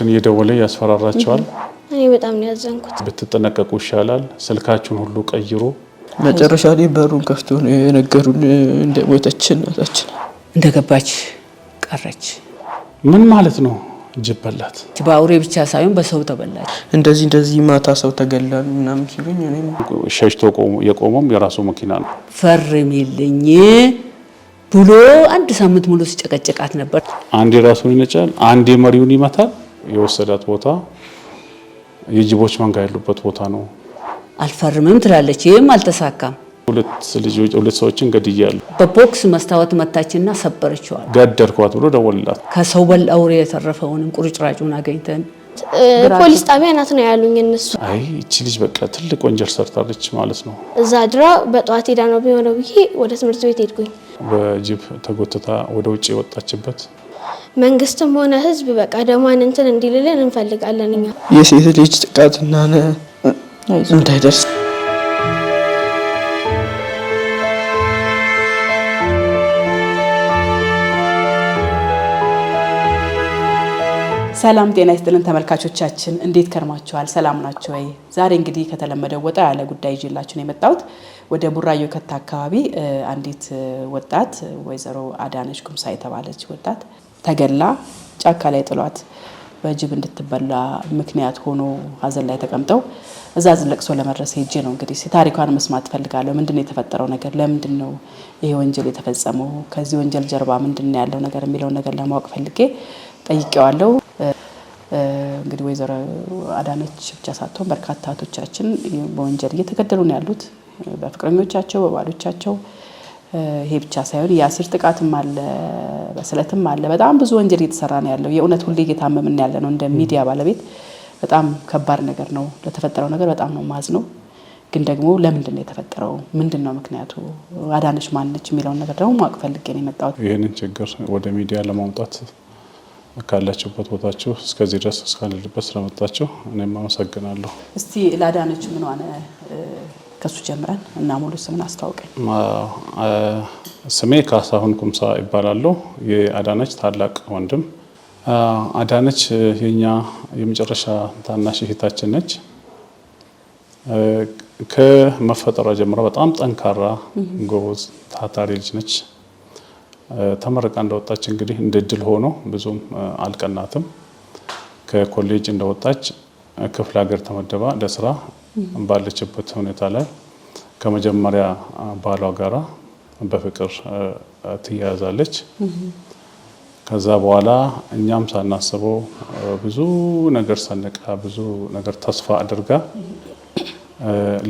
እየደወለ ያስፈራራቸዋል። እኔ በጣም ነው ያዘንኩት። ብትጠነቀቁ ይሻላል። ስልካችሁን ሁሉ ቀይሩ። መጨረሻ ላይ በሩን ከፍቶ ነው የነገሩን እንደሞተች እናታችን እንደገባች ቀረች። ምን ማለት ነው? ጅብ በላት። በአውሬ ብቻ ሳይሆን በሰው ተበላች። እንደዚህ ማታ ሰው ተገላሉ ምናምን ሲሉኝ እኔ ሸሽቶ የቆመም የራሱ መኪና ነው። ፈርሚልኝ ብሎ አንድ ሳምንት ሙሉ ሲጨቀጨቃት ነበር። አንዴ ራሱን ይነጫል፣ አንዴ መሪውን ይመታል። የወሰዳት ቦታ የጅቦች መንጋ ያሉበት ቦታ ነው። አልፈርምም ትላለች። ይሄም አልተሳካም። ሁለት ሰዎችን ገድያለሁ። በቦክስ መስታወት መታችና ሰበረችዋል። ገደልኳት ብሎ ደወልላት። ከሰው በል አውሬ የተረፈውንም ቁርጭራጩን አገኝተን ፖሊስ ጣቢያ ናት ነው ያሉኝ እነሱ። አይ እቺ ልጅ በቃ ትልቅ ወንጀል ሰርታለች ማለት ነው። እዛ ድራ በጧት ሄዳ ነው ቢሆነው ብዬ ወደ ትምህርት ቤት ሄድኩኝ። በጅብ ተጎትታ ወደ ውጪ የወጣችበት መንግስትም ሆነ ህዝብ በቃ ደማን እንትን እንዲልልን እንፈልጋለን። እኛ የሴት ልጅ ጥቃትና እንዳይደርስ ሰላም ጤና ይስጥልን ተመልካቾቻችን፣ እንዴት ከርማችኋል? ሰላም ናችሁ ወይ? ዛሬ እንግዲህ ከተለመደው ወጣ ያለ ጉዳይ ይዤላችሁ ነው የመጣሁት። ወደ ቡራዮ ከታ አካባቢ አንዲት ወጣት ወይዘሮ አዳነች ኩምሳ የተባለች ወጣት ተገላ ጫካ ላይ ጥሏት በጅብ እንድትበላ ምክንያት ሆኖ ሀዘን ላይ ተቀምጠው እዛ ለቅሶ ለመድረስ ሄጄ ነው እንግዲህ ታሪኳን መስማት ፈልጋለሁ። ምንድነው የተፈጠረው ነገር? ለምንድነው ይሄ ወንጀል የተፈጸመው? ከዚህ ወንጀል ጀርባ ምንድነው ያለው ነገር የሚለው ነገር ለማወቅ ፈልጌ ጠይቄዋለሁ። እንግዲህ ወይዘሮ አዳነች ብቻ ሳትሆን በርካታ እህቶቻችን በወንጀል እየተገደሉ ነው ያሉት፣ በፍቅረኞቻቸው በባሎቻቸው። ይሄ ብቻ ሳይሆን የአሲር ጥቃትም አለ፣ በስለትም አለ። በጣም ብዙ ወንጀል እየተሰራ ነው ያለው። የእውነት ሁሌ እየታመምን ያለ ነው። እንደ ሚዲያ ባለቤት በጣም ከባድ ነገር ነው። ለተፈጠረው ነገር በጣም ነው ማዝነው። ግን ደግሞ ለምንድን ነው የተፈጠረው? ምንድነው ምክንያቱ? አዳነች ማነች የሚለውን ነገር ደግሞ ማወቅ ፈልጌ ነው የመጣሁት። ይሄንን ችግር ወደ ሚዲያ ለማውጣት ካላችሁበት ቦታችሁ እስከዚህ ድረስ እስካለልበት ስለመጣችሁ እኔም አመሰግናለሁ። እስቲ ለአዳነች ምን ሆነ ከሱ ጀምረን እና ሙሉ ስምን አስተዋውቀኝ። ስሜ ካሳሁን ኩምሳ ይባላል። የአዳነች ታላቅ ወንድም። አዳነች የኛ የመጨረሻ ታናሽ እህታችን ነች። ከመፈጠሯ ጀምሮ በጣም ጠንካራ ጎበዝ ታታሪ ልጅ ነች። ተመረቃ እንደወጣች እንግዲህ እንደ ድል ሆኖ ብዙም አልቀናትም። ከኮሌጅ እንደወጣች ክፍለ ሀገር ተመደባ ለስራ ባለችበት ሁኔታ ላይ ከመጀመሪያ ባሏ ጋራ በፍቅር ትያያዛለች። ከዛ በኋላ እኛም ሳናስበው ብዙ ነገር ሰንቃ ብዙ ነገር ተስፋ አድርጋ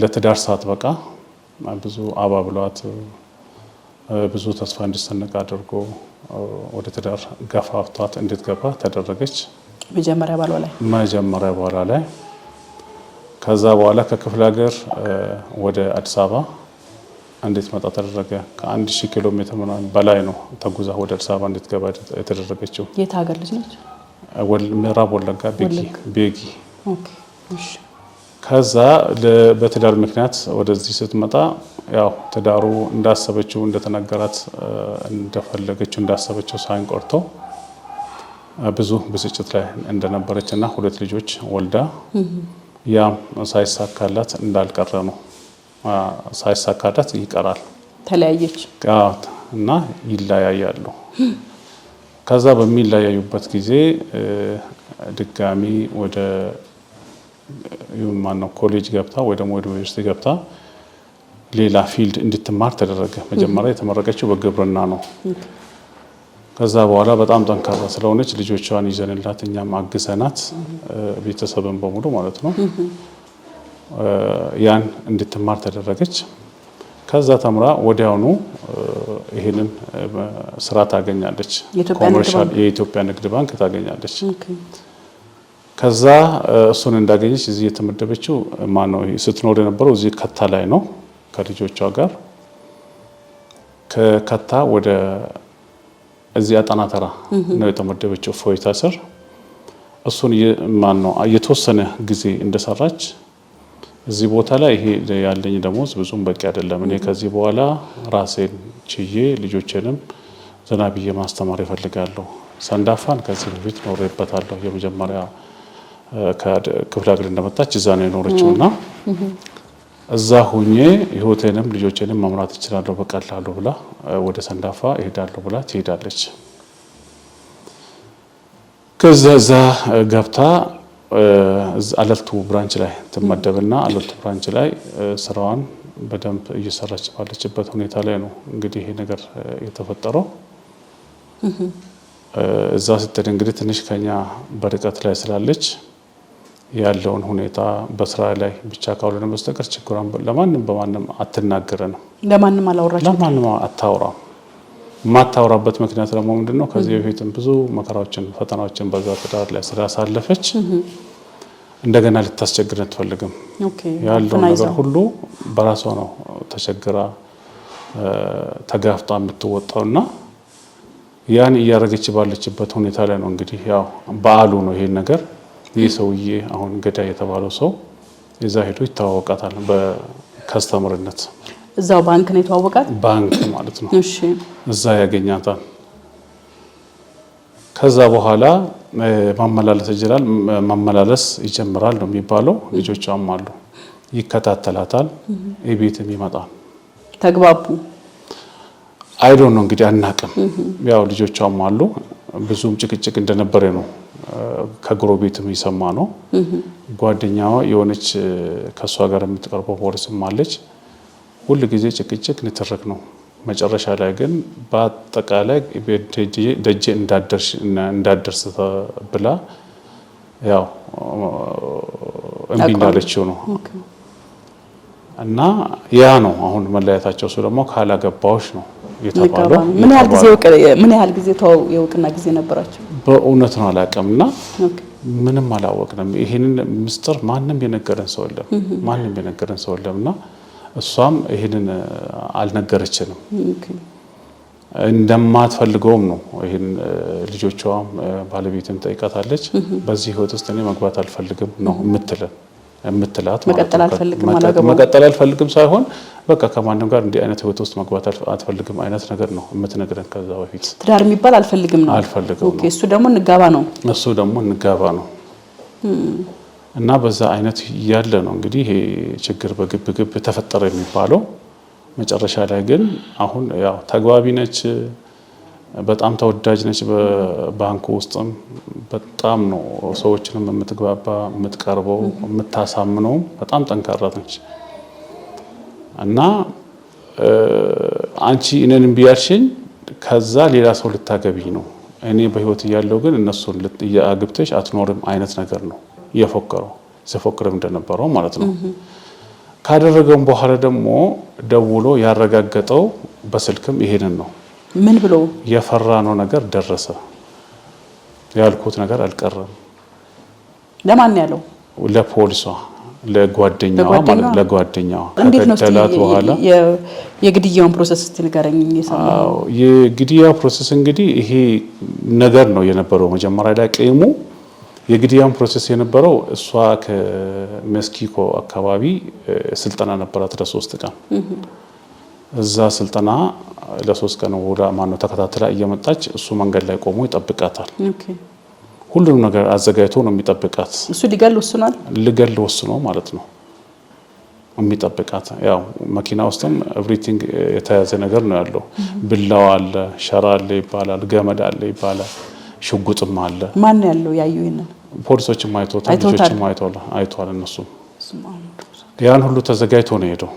ለትዳር ሳትበቃ ብዙ አባብሏት ብዙ ተስፋ እንድትሰንቅ አድርጎ ወደ ትዳር ገፋፍቷት እንድትገባ ተደረገች። መጀመሪያ ባሏ ላይ ከዛ በኋላ ከክፍለ ሀገር ወደ አዲስ አበባ እንድትመጣ ተደረገ። ከ1000 ኪሎ ሜትር በላይ ነው ተጉዛ ወደ አዲስ አበባ እንድትገባ የተደረገችው። የት ሀገር ልጅ ነች? ምዕራብ ወለጋ ቤጊ። ከዛ በትዳር ምክንያት ወደዚህ ስትመጣ ያው ትዳሩ እንዳሰበችው እንደተነገራት እንደፈለገችው እንዳሰበችው ሳይንቆርቶ ብዙ ብስጭት ላይ እንደነበረችና 2 ልጆች ወልዳ ያም ሳይሳካላት እንዳልቀረ ነው። ሳይሳካላት ይቀራል። ተለያየች እና ይለያያሉ። ከዛ በሚለያዩበት ጊዜ ድጋሚ ወደ ኮሌጅ ገብታ ወይ ደግሞ ወደ ዩኒቨርሲቲ ገብታ ሌላ ፊልድ እንድትማር ተደረገ። መጀመሪያ የተመረቀችው በግብርና ነው። ከዛ በኋላ በጣም ጠንካራ ስለሆነች ልጆቿን ይዘንላት እኛም አግዘናት ቤተሰብን በሙሉ ማለት ነው ያን እንድትማር ተደረገች። ከዛ ተምራ ወዲያውኑ ይሄንን ስራ ታገኛለች። ኮመርሻል የኢትዮጵያ ንግድ ባንክ ታገኛለች። ከዛ እሱን እንዳገኘች እዚህ የተመደበችው ማነው ስትኖር የነበረው እዚህ ከታ ላይ ነው ከልጆቿ ጋር። ከከታ ወደ እዚህ አጣና ተራ ነው የተመደበችው ፎይታ ስር። እሱን ማነው የተወሰነ ጊዜ እንደሰራች እዚህ ቦታ ላይ ይሄ ያለኝ ደሞዝ ብዙም በቂ አይደለም፣ እኔ ከዚህ በኋላ ራሴን ችዬ ልጆቼንም ዘና ብዬ ማስተማር እፈልጋለሁ ሰንዳፋን ከዚህ በፊት ኖሬበታለሁ። የመጀመሪያ ከክፍለ ሀገር እንደመጣች እዛ ነው የኖረችውና እዛ ሁኜ ህይወቴንም ልጆቼንም መምራት እችላለሁ በቀላሉ ብላ ወደ ሰንዳፋ እሄዳለሁ ብላ ትሄዳለች። ከዛ እዛ ገብታ አለርቱ ብራንች ላይ ትመደብና አለርቱ ብራንች ላይ ስራዋን በደንብ እየሰራች ባለችበት ሁኔታ ላይ ነው እንግዲህ ይሄ ነገር የተፈጠረው። እዛ ስትሄድ እንግዲህ ትንሽ ከኛ በርቀት ላይ ስላለች ያለውን ሁኔታ በስራ ላይ ብቻ ካልሆነ በስተቀር ችግሯን ለማንም በማንም አትናገረንም። ለማንም አላወራችም። ለማንም አታወራም። የማታወራበት ምክንያት ደግሞ ምንድነው? ከዚህ በፊትም ብዙ መከራዎችን ፈተናዎችን በዛ ትዳር ላይ ስላሳለፈች እንደገና ልታስቸግረን አትፈልግም። ያለው ነገር ሁሉ በራሷ ነው ተቸግራ ተጋፍጣ የምትወጣውና ያን እያረገች ባለችበት ሁኔታ ላይ ነው እንግዲህ ያው በዓሉ ነው ይሄን ነገር ይህ ሰውዬ አሁን ገዳይ የተባለው ሰው እዛ ሄዶ ይተዋወቃታል በከስተመርነት። እዛው ባንክ ነው የተዋወቃት? ባንክ ማለት ነው። እሺ እዛ ያገኛታል። ከዛ በኋላ ማመላለስ ይጀምራል ነው የሚባለው። ልጆቿም አሉ ይከታተላታል፣ ቤትም ይመጣል። ተግባቡ? አይዶን ነው እንግዲህ አናቅም። ያው ልጆቿም አሉ። ብዙም ጭቅጭቅ እንደነበረ ነው ከጎረቤትም ይሰማ ነው። ጓደኛዋ የሆነች ከሷ ጋር የምትቀርበው ፖሊስም አለች። ሁሉ ጊዜ ጭቅጭቅ ንትርክ ነው። መጨረሻ ላይ ግን በአጠቃላይ ደጄ እንዳደርስ ብላ ያው እምቢ እንዳለችው ነው። እና ያ ነው አሁን መለያየታቸው። እሱ ደግሞ ካላገባዎች ነው የተባለው። ምን ያህል ጊዜ የውቅና ጊዜ ነበራቸው? በእውነት ነው አላውቅምና ምንም አላወቅንም። ይሄንን ምስጢር ማንም የነገረን ሰው የለምና እሷም ይሄንን አልነገረችንም። እንደማትፈልገውም ነው ይሄን ልጆቿም ባለቤትም ጠይቃታለች። በዚህ ህይወት ውስጥ እኔ መግባት አልፈልግም ነው የምትላት። መቀጠል አልፈልግም ሳይሆን በቃ ከማንም ጋር እንዲህ አይነት ህይወት ውስጥ መግባት አትፈልግም አይነት ነገር ነው የምትነግረን። ከዛ በፊት ትዳር የሚባል አልፈልግም ነው። ኦኬ። እሱ ደግሞ እንጋባ ነው። እና በዛ አይነት ያለ ነው እንግዲህ ይሄ ችግር በግብ ተፈጠረ የሚባለው። መጨረሻ ላይ ግን አሁን ያው ተግባቢ ነች፣ በጣም ተወዳጅ ነች። በባንኩ ውስጥም በጣም ነው ሰዎችንም የምትግባባ፣ የምትቀርበው፣ የምታሳምነው በጣም ጠንካራ ነች። እና አንቺ እኔን እምቢ ያልሽኝ ከዛ ሌላ ሰው ልታገቢኝ ነው፣ እኔ በህይወት እያለሁ ግን እነሱን አግብተሽ አትኖርም አይነት ነገር ነው የፎከረው። ሲፎክርም እንደነበረው ማለት ነው። ካደረገም በኋላ ደግሞ ደውሎ ያረጋገጠው በስልክም ይሄንን ነው። ምን ብሎ? የፈራነው ነገር ደረሰ፣ ያልኩት ነገር አልቀረም። ለማን ያለው? ለፖሊሷ፣ ለጓደኛዋ ማለት ነው። ለጓደኛዋ ከተላት በኋላ የግድያውን ፕሮሰስ ንገረኝ። የግድያው ፕሮሰስ እንግዲህ ይሄ ነገር ነው የነበረው። መጀመሪያ ላይ ቂሙ የግድያውን ፕሮሰስ የነበረው እሷ ከሜክሲኮ አካባቢ ስልጠና ነበራት ለ3 ቀን። እዛ ስልጠና ለ3 ቀን ወዳ ማነው ተከታትላ እየመጣች እሱ መንገድ ላይ ቆሞ ይጠብቃታል። ሁሉንም ነገር አዘጋጅቶ ነው የሚጠብቃት። እሱ ሊገል ወስኖ ማለት ነው የሚጠብቃት። ያው መኪና ውስጥም ኤቭሪቲንግ የተያዘ ነገር ነው ያለው። ብላው አለ፣ ሸራ አለ ይባላል፣ ገመድ አለ ይባላል፣ ሽጉጥም አለ። ማን ያለው? ያዩ ይሄንን ፖሊሶችም አይተውታል፣ ልጆችም አይተዋል። እነሱ ያን ሁሉ ተዘጋጅቶ ነው ሄደው።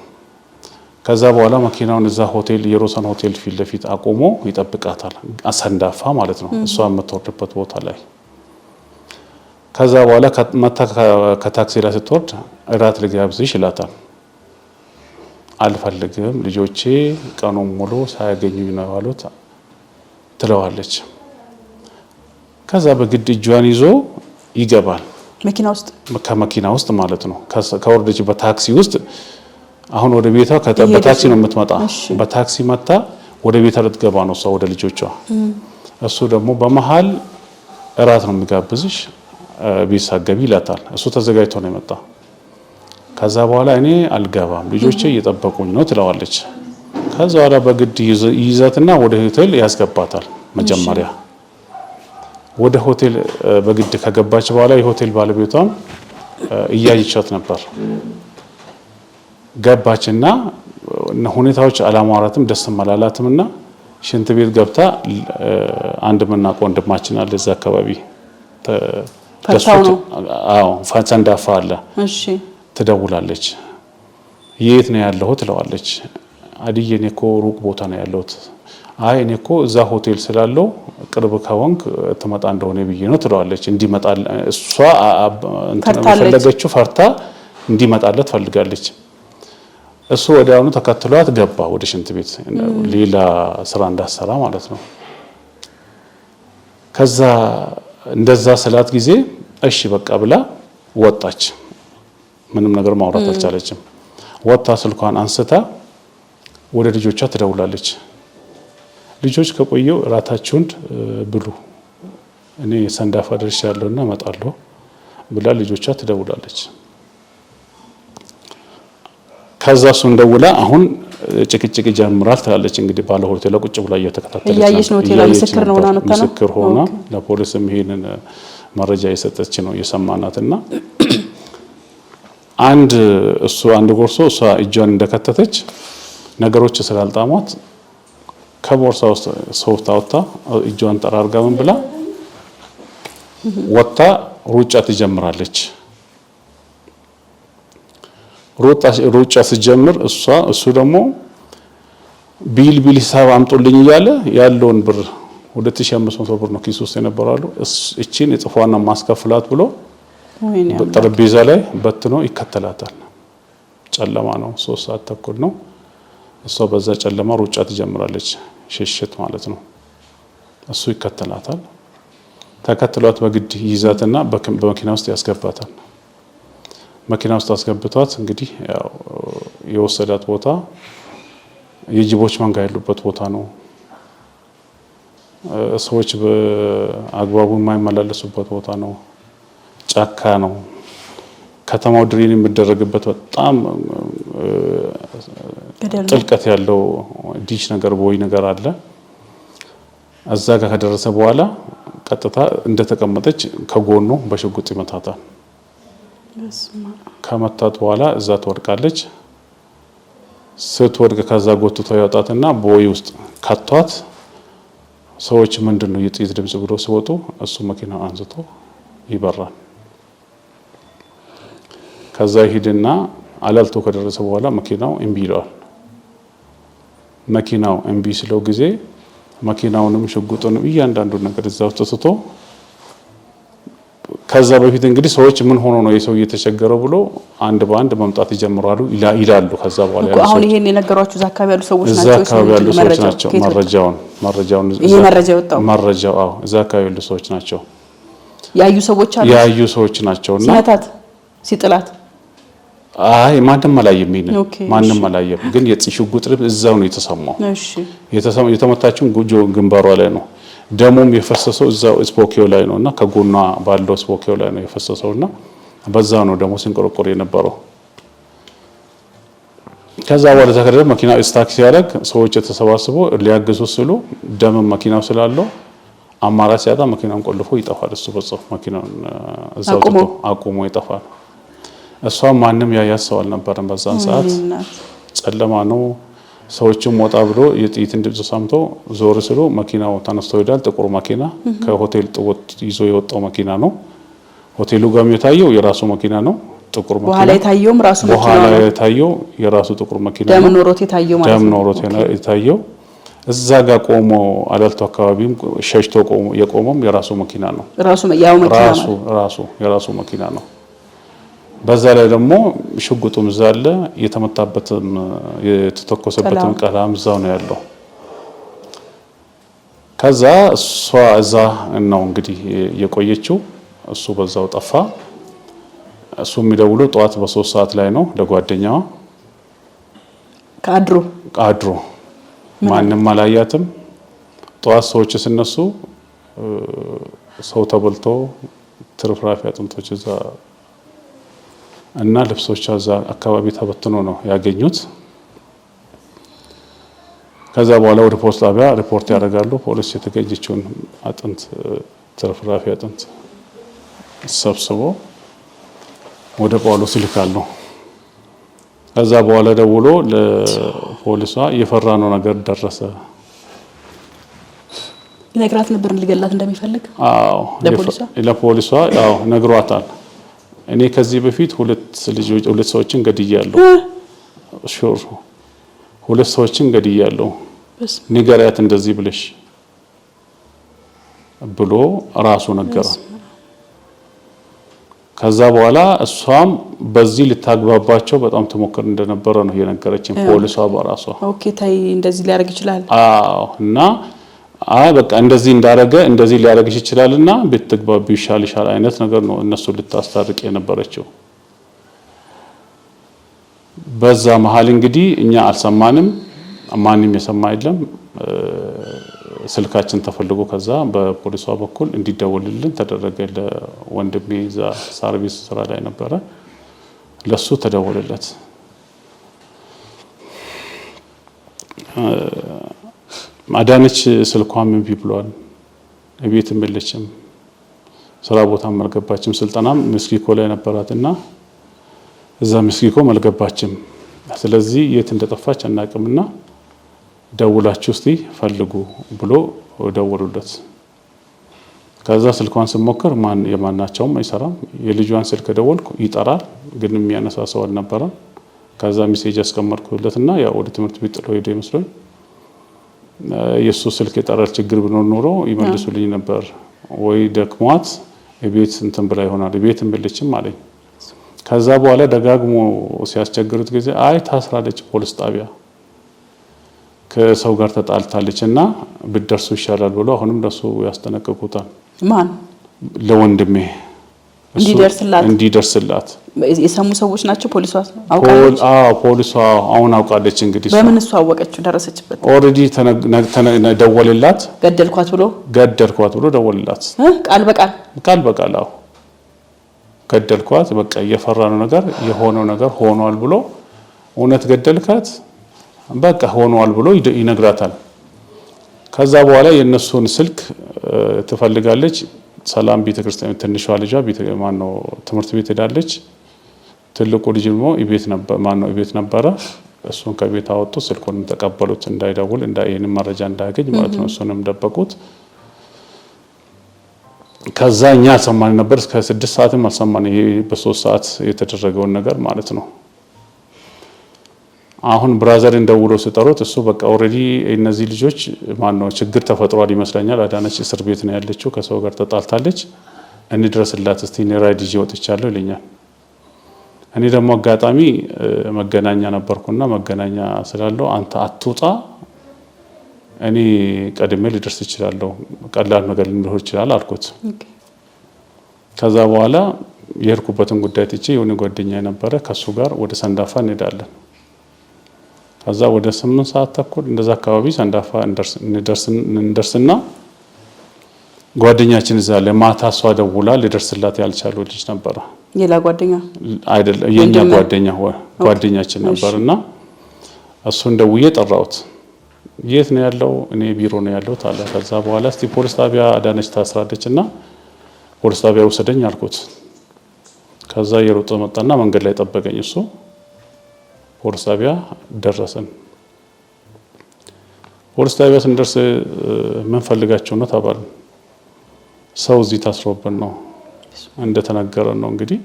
ከዛ በኋላ መኪናውን እዛ ሆቴል የሮሰን ሆቴል ፊት ለፊት አቆሞ ይጠብቃታል። ሰንዳፋ ማለት ነው እሷ የምትወርድበት ቦታ ላይ። ከዛ በኋላ ከታክሲ ላይ ስትወርድ እራት ልጋብዝሽ ይላታል። አልፈልግም፣ ልጆቼ ቀኑን ሙሉ ሳያገኙኝ ነው ያሉት ትለዋለች። ከዛ በግድ እጇን ይዞ ይገባል ከመኪና ውስጥ ማለት ነው። ከወረደች በታክሲ ውስጥ አሁን ወደ ቤቷ በታክሲ ነው የምትመጣ። በታክሲ መጣ ወደ ቤቷ ልትገባ ነው እሷ ወደ ልጆቿ። እሱ ደግሞ በመሃል እራት ነው የሚጋብዝሽ ቤት ሳትገቢ ይላታል። እሱ ተዘጋጅቶ ነው የመጣ። ከዛ በኋላ እኔ አልገባም ልጆቼ እየጠበቁኝ ነው ትለዋለች። ከዛ በኋላ በግድ ይዘትና ወደ ሆቴል ያስገባታል። መጀመሪያ ወደ ሆቴል በግድ ከገባች በኋላ የሆቴል ባለቤቷም እያየቻት ነበር። ገባችና ሁኔታዎች አላማራትም፣ ደስም አላላትምና ሽንት ቤት ገብታ አንድ የምናውቀው ወንድማችን አለ እዛ አካባቢ ሰንዳፋ አለ። ትደውላለች። የት ነው ያለሁት ትለዋለች። አድዬ እኔ እኮ ሩቅ ቦታ ነው ያለሁት። አይ እኔ እኮ እዛ ሆቴል ስላለው ቅርብ ከሆንክ ትመጣ እንደሆነ ብዬ ነው ትለዋለች። እንዲመጣ እሷ ፈለገችው፣ ፈርታ እንዲመጣለት ፈልጋለች። እሱ ወዲያውኑ ተከትሏት ገባ ወደ ሽንት ቤት፣ ሌላ ስራ እንዳሰራ ማለት ነው። ከዛ እንደዛ ስላት ጊዜ እሺ በቃ ብላ ወጣች። ምንም ነገር ማውራት አልቻለችም። ወጣ ስልኳን አንስታ ወደ ልጆቿ ትደውላለች። ልጆች ከቆየው እራታችሁን ብሉ፣ እኔ ሰንዳፋ ደርሻለሁና እመጣለሁ ብላ ልጆቿ ትደውላለች። ከዛ እሱን ደውላ አሁን ጭቅጭቅ ጀምራል ትላለች። እንግዲህ ባለ ሆቴል ቁጭ ብላ እየተከታተለች ነው። ምስክር ሆና ለፖሊስም ይሄንን መረጃ የሰጠች ነው የሰማናትና እሱ አንድ ጎርሶ እሷ እጇን እንደከተተች ነገሮች ስላልጣሟት ከቦርሳ ውስጥ ሶፍት አውጥታ እጇን ጠራርጋ ምን ብላ ወጣ ሩጫ ትጀምራለች። ሩጫ ሲጀምር እሱ ደግሞ ቢል ሂሳብ አምጦልኝ እያለ ያለውን ብር 2500 ብር ነው ኪስ ውስጥ የነበራሉ። እቺን የጽፏና ማስከፍላት ብሎ ጠረጴዛ ላይ በትኖ ይከተላታል። ጨለማ ነው፣ 3 ሰዓት ተኩል ነው። እሷ በዛ ጨለማ ሩጫ ትጀምራለች፣ ሽሽት ማለት ነው። እሱ ይከተላታል። ተከትሏት በግድ ይዛትና በመኪና ውስጥ ያስገባታል። መኪና ውስጥ አስገብቷት እንግዲህ ያው የወሰዳት ቦታ የጅቦች መንጋ ያሉበት ቦታ ነው። ሰዎች በአግባቡ የማይመላለሱበት ቦታ ነው። ጫካ ነው። ከተማው ድሬን የሚደረግበት በጣም ጥልቀት ያለው ዲሽ ነገር ቦይ ነገር አለ። እዛ ጋር ከደረሰ በኋላ ቀጥታ እንደተቀመጠች ከጎኑ በሽጉጥ ይመታታል። ከመታት በኋላ እዛ ትወድቃለች። ስትወድቅ ከዛ ጎትቶ ያወጣትና ቦይ ውስጥ ከቷት ሰዎች ምንድነው የጥይት ድምጽ ብሎ ሲወጡ እሱ መኪና አንስቶ ይበራል። ከዛ ይሄድና አላልቶ ከደረሰ በኋላ መኪናው እምቢ ይለዋል። መኪናው እምቢ ስለው ጊዜ መኪናውንም ሽጉጡንም እያንዳንዱ ነገር እዛው ተስቶ ከዛ በፊት እንግዲህ ሰዎች ምን ሆኖ ነው የሰው እየተቸገረው ብሎ አንድ በአንድ መምጣት ይጀምራሉ ይላሉ። ከዛ በኋላ ያለው አሁን ይሄን የነገሯችሁ እዛ አካባቢ ያሉ ሰዎች ናቸው። እዛ አካባቢ ያሉ ሰዎች ናቸው። መረጃውን ይሄ መረጃ ወጣው መረጃው እዛ አካባቢ ያሉ ሰዎች ናቸው። ያዩ ሰዎች አሉ። ያዩ ሰዎች ናቸውና ሲመታት ሲጥላት ማንም አላየም። ማንም አላየም። ግን የሽጉጥ ድምፅ እዛው ነው የተሰማው። የተመታችው ግንባሯ ላይ ነው። ደሙም የፈሰሰው እዛው ስፖኪዮ ላይ ነውና ከጎኗ ባለው ስፖኪዮ ላይ ነው የፈሰሰውና በዛ ነው ደሙ ሲንቆረቆር የነበረው። ከዛ በኋላ ተከደረ መኪና ስታክሲ ያደረግ ሰዎች የተሰባሰበው ሊያግዙ ሲሉ ደም መኪናው ስላለው አማራጭ ሲያጣ መኪናውን ቆልፎ ይጠፋል። እሱ በዛው መኪናውን እዛው አቁሞ ይጠፋል። እሷ ማንም ያያት ሰው አልነበረም። በዛን ሰዓት ጨለማ ነው። ሰዎችም ወጣ ብሎ የጥይትን ድምጽ ሰምቶ ዞር ስሎ መኪናው ተነስቶ ይዳል። ጥቁር መኪና ከሆቴል ጥወት ይዞ የወጣው መኪና ነው። ሆቴሉ ጋር የታየው የራሱ መኪና ነው። ጥቁር መኪና በኋላ የታየውም ራሱ መኪና ነው። በኋላ የታየው የራሱ ጥቁር መኪና ነው። ደም ኖሮት የታየው ማለት ነው። ደም ኖሮት የታየው እዛ ጋር ቆሞ አላልቶ አካባቢም ሸሽቶ ቆሞ የቆመም የራሱ መኪና ነው። ራሱ ያው መኪና ነው። ራሱ የራሱ መኪና ነው። በዛ ላይ ደግሞ ሽጉጡም ዛለ የተመታበትም የተተኮሰበትም ቀላም እዛው ነው ያለው። ከዛ እሷ እዛ ነው እንግዲህ የቆየችው። እሱ በዛው ጠፋ። እሱ የሚደውለው ጠዋት በ3 ሰዓት ላይ ነው ለጓደኛዋ ከአድሮ ማንም አላያትም። ጠዋት ሰዎች ሲነሱ ሰው ተበልቶ ትርፍራፊ አጥንቶች እዛ እና ልብሶቿ እዛ አካባቢ ተበትኖ ነው ያገኙት። ከዛ በኋላ ወደ ፖሊስ ጣቢያ ሪፖርት ያደርጋሉ። ፖሊስ የተገኘችውን አጥንት ትርፍራፊ አጥንት ሰብስቦ ወደ ጳውሎስ ይልካሉ። ከዛ በኋላ ደውሎ ለፖሊሷ የፈራነው ነገር ደረሰ። ይነግራት ነበር ሊገላት እንደሚፈልግ? አዎ ለፖሊሷ አዎ ነግሯታል። እኔ ከዚህ በፊት ሁለት ሰዎችን ገድያለሁ፣ ሹር ሁለት ሰዎችን ገድያለሁ፣ ንገሪያት እንደዚህ ብለሽ ብሎ ራሱ ነገራት። ከዛ በኋላ እሷም በዚህ ልታግባባቸው በጣም ተሞክር እንደነበረ ነው የነገረችን ፖሊሷ በራሷ። ኦኬ ታይ እንደዚህ ሊያደርግ ይችላል። አዎ እና በቃ እንደዚህ እንዳረገ እንደዚህ ሊያደርግሽ ይችላልና ብትግባቡ ይሻልሻል አይነት ነገር ነው እነሱ ልታስታርቅ የነበረችው። በዛ መሀል እንግዲህ እኛ አልሰማንም፣ ማንም የሰማ የለም። ስልካችን ተፈልጎ ከዛ በፖሊሷ በኩል እንዲደወልልን ተደረገ። ለወንድሜ እዛ ሰርቪስ ስራ ላይ ነበረ፣ ለሱ ተደወለለት። አዳነች ስልኳም እምቢ ብሏል፣ ቤትም የለችም፣ ስራ ቦታም አልገባችም። ስልጠናም ምስኪኮ ላይ ነበራትና እዛ ምስኪኮ አልገባችም። ስለዚህ የት እንደጠፋች አናውቅምና ደውላችሁ እስቲ ፈልጉ ብሎ ደወሉለት። ከዛ ስልኳን ስሞክር የማናቸውም አይሰራም። የልጇን ስልክ ደወልኩ፣ ይጠራል፣ ግን የሚያነሳ ሰው አልነበረም። ከዛ ሜሴጅ አስቀመጥኩለትና ያው ወደ ትምህርት ቤት ጥሎ ሄደ ይመስለኝ። የሱ ስልክ የጠራል ችግር ቢኖር ኖሮ ይመልሱልኝ ነበር፣ ወይ ደክሟት ቤት እንትን ብላ ይሆናል፣ ቤት እምልችም አለኝ። ከዛ በኋላ ደጋግሞ ሲያስቸግሩት ጊዜ አይ ታስራለች ፖሊስ ጣቢያ ከሰው ጋር ተጣልታለች እና ብትደርሱ ይሻላል ብሎ አሁንም ለሱ ያስጠነቅቁታል። ማን? ለወንድሜ እንዲደርስላት የሰሙ ሰዎች ናቸው። ፖሊሷ አውቃለች። ፖሊሷ አሁን አውቃለች። እንግዲህ በምን እሱ አወቀችው? ደረሰችበት? ኦሬዲ ደወለላት። ገደልኳት ብሎ ደወለላት። ቃል በቃል አዎ ገደልኳት፣ በቃ የፈራነው ነገር የሆነው ነገር ሆኗል ብሎ እውነት ገደልካት በቃ ሆኗል ብሎ ይነግራታል። ከዛ በኋላ የነሱን ስልክ ትፈልጋለች። ሰላም ቤተክርስቲያን ትንሿ ልጇ ትምህርት ቤት ሄዳለች። ትልቁ ልጅ ደግሞ ቤት ነበረ። እሱን ከቤት አወጡ፣ ስልኩንም ተቀበሉት፣ እንዳይደውል ይሄንን መረጃ እንዳያገኝ ማለት ነው። እሱንም ደበቁት። ከዛ እኛ አልሰማን ነበር፣ እስከ 6 ሰዓትም አልሰማን። ይሄ በ3 ሰዓት የተደረገውን ነገር ማለት ነው። አሁን ብራዘርን ደውሎ ሲጠሩት እሱ በቃ ኦሬዲ እነዚህ ልጆች ችግር ተፈጥሯል ይመስለኛል፣ አዳነች እስር ቤት ነው ያለችው፣ ከሰው ጋር ተጣልታለች፣ እንድረስላት እስቲ ራይድ ይዤ ወጥቻለሁ ይለኛል። እኔ ደግሞ አጋጣሚ መገናኛ ነበርኩና መገናኛ ስላለው አንተ አትውጣ፣ እኔ ቀድሜ ልደርስ እችላለሁ፣ ቀላል ነገር ሊሆን ይችላል አልኩት። ከዛ በኋላ የሄድኩበትን ጉዳይ ትቼ የሆነ ጓደኛ ነበረ፣ ከሱ ጋር ወደ ሰንዳፋ እንሄዳለን። ከዛ ወደ 8 ሰዓት ተኩል እንደዛ አካባቢ ሰንዳፋ እንደርስና ጓደኛችን እዛ ለማታ እሷ ደውላ ሊደርስላት ያልቻለው ልጅ ነበረ። ሌላ ጓደኛ አይደለም የኛ ጓደኛችን ነበርና እሱን ደውዬ ጠራሁት። የት ነው ያለው? እኔ ቢሮ ነው ያለው ታለ። ከዛ በኋላ እስቲ ፖሊስ ጣቢያ አዳነች ታስራለችና ፖሊስ ጣቢያ ወሰደኝ አልኩት። ከዛ የሮጠ መጣና መንገድ ላይ ጠበቀኝ እሱ። ፖሊስ ጣቢያ ደረሰን። ፖሊስ ጣቢያ ስንደርስ ምን ፈልጋችሁ ነው ተባልን። ሰው እዚህ ታስሮብን ነው እንደተነገረን ነው። እንግዲህ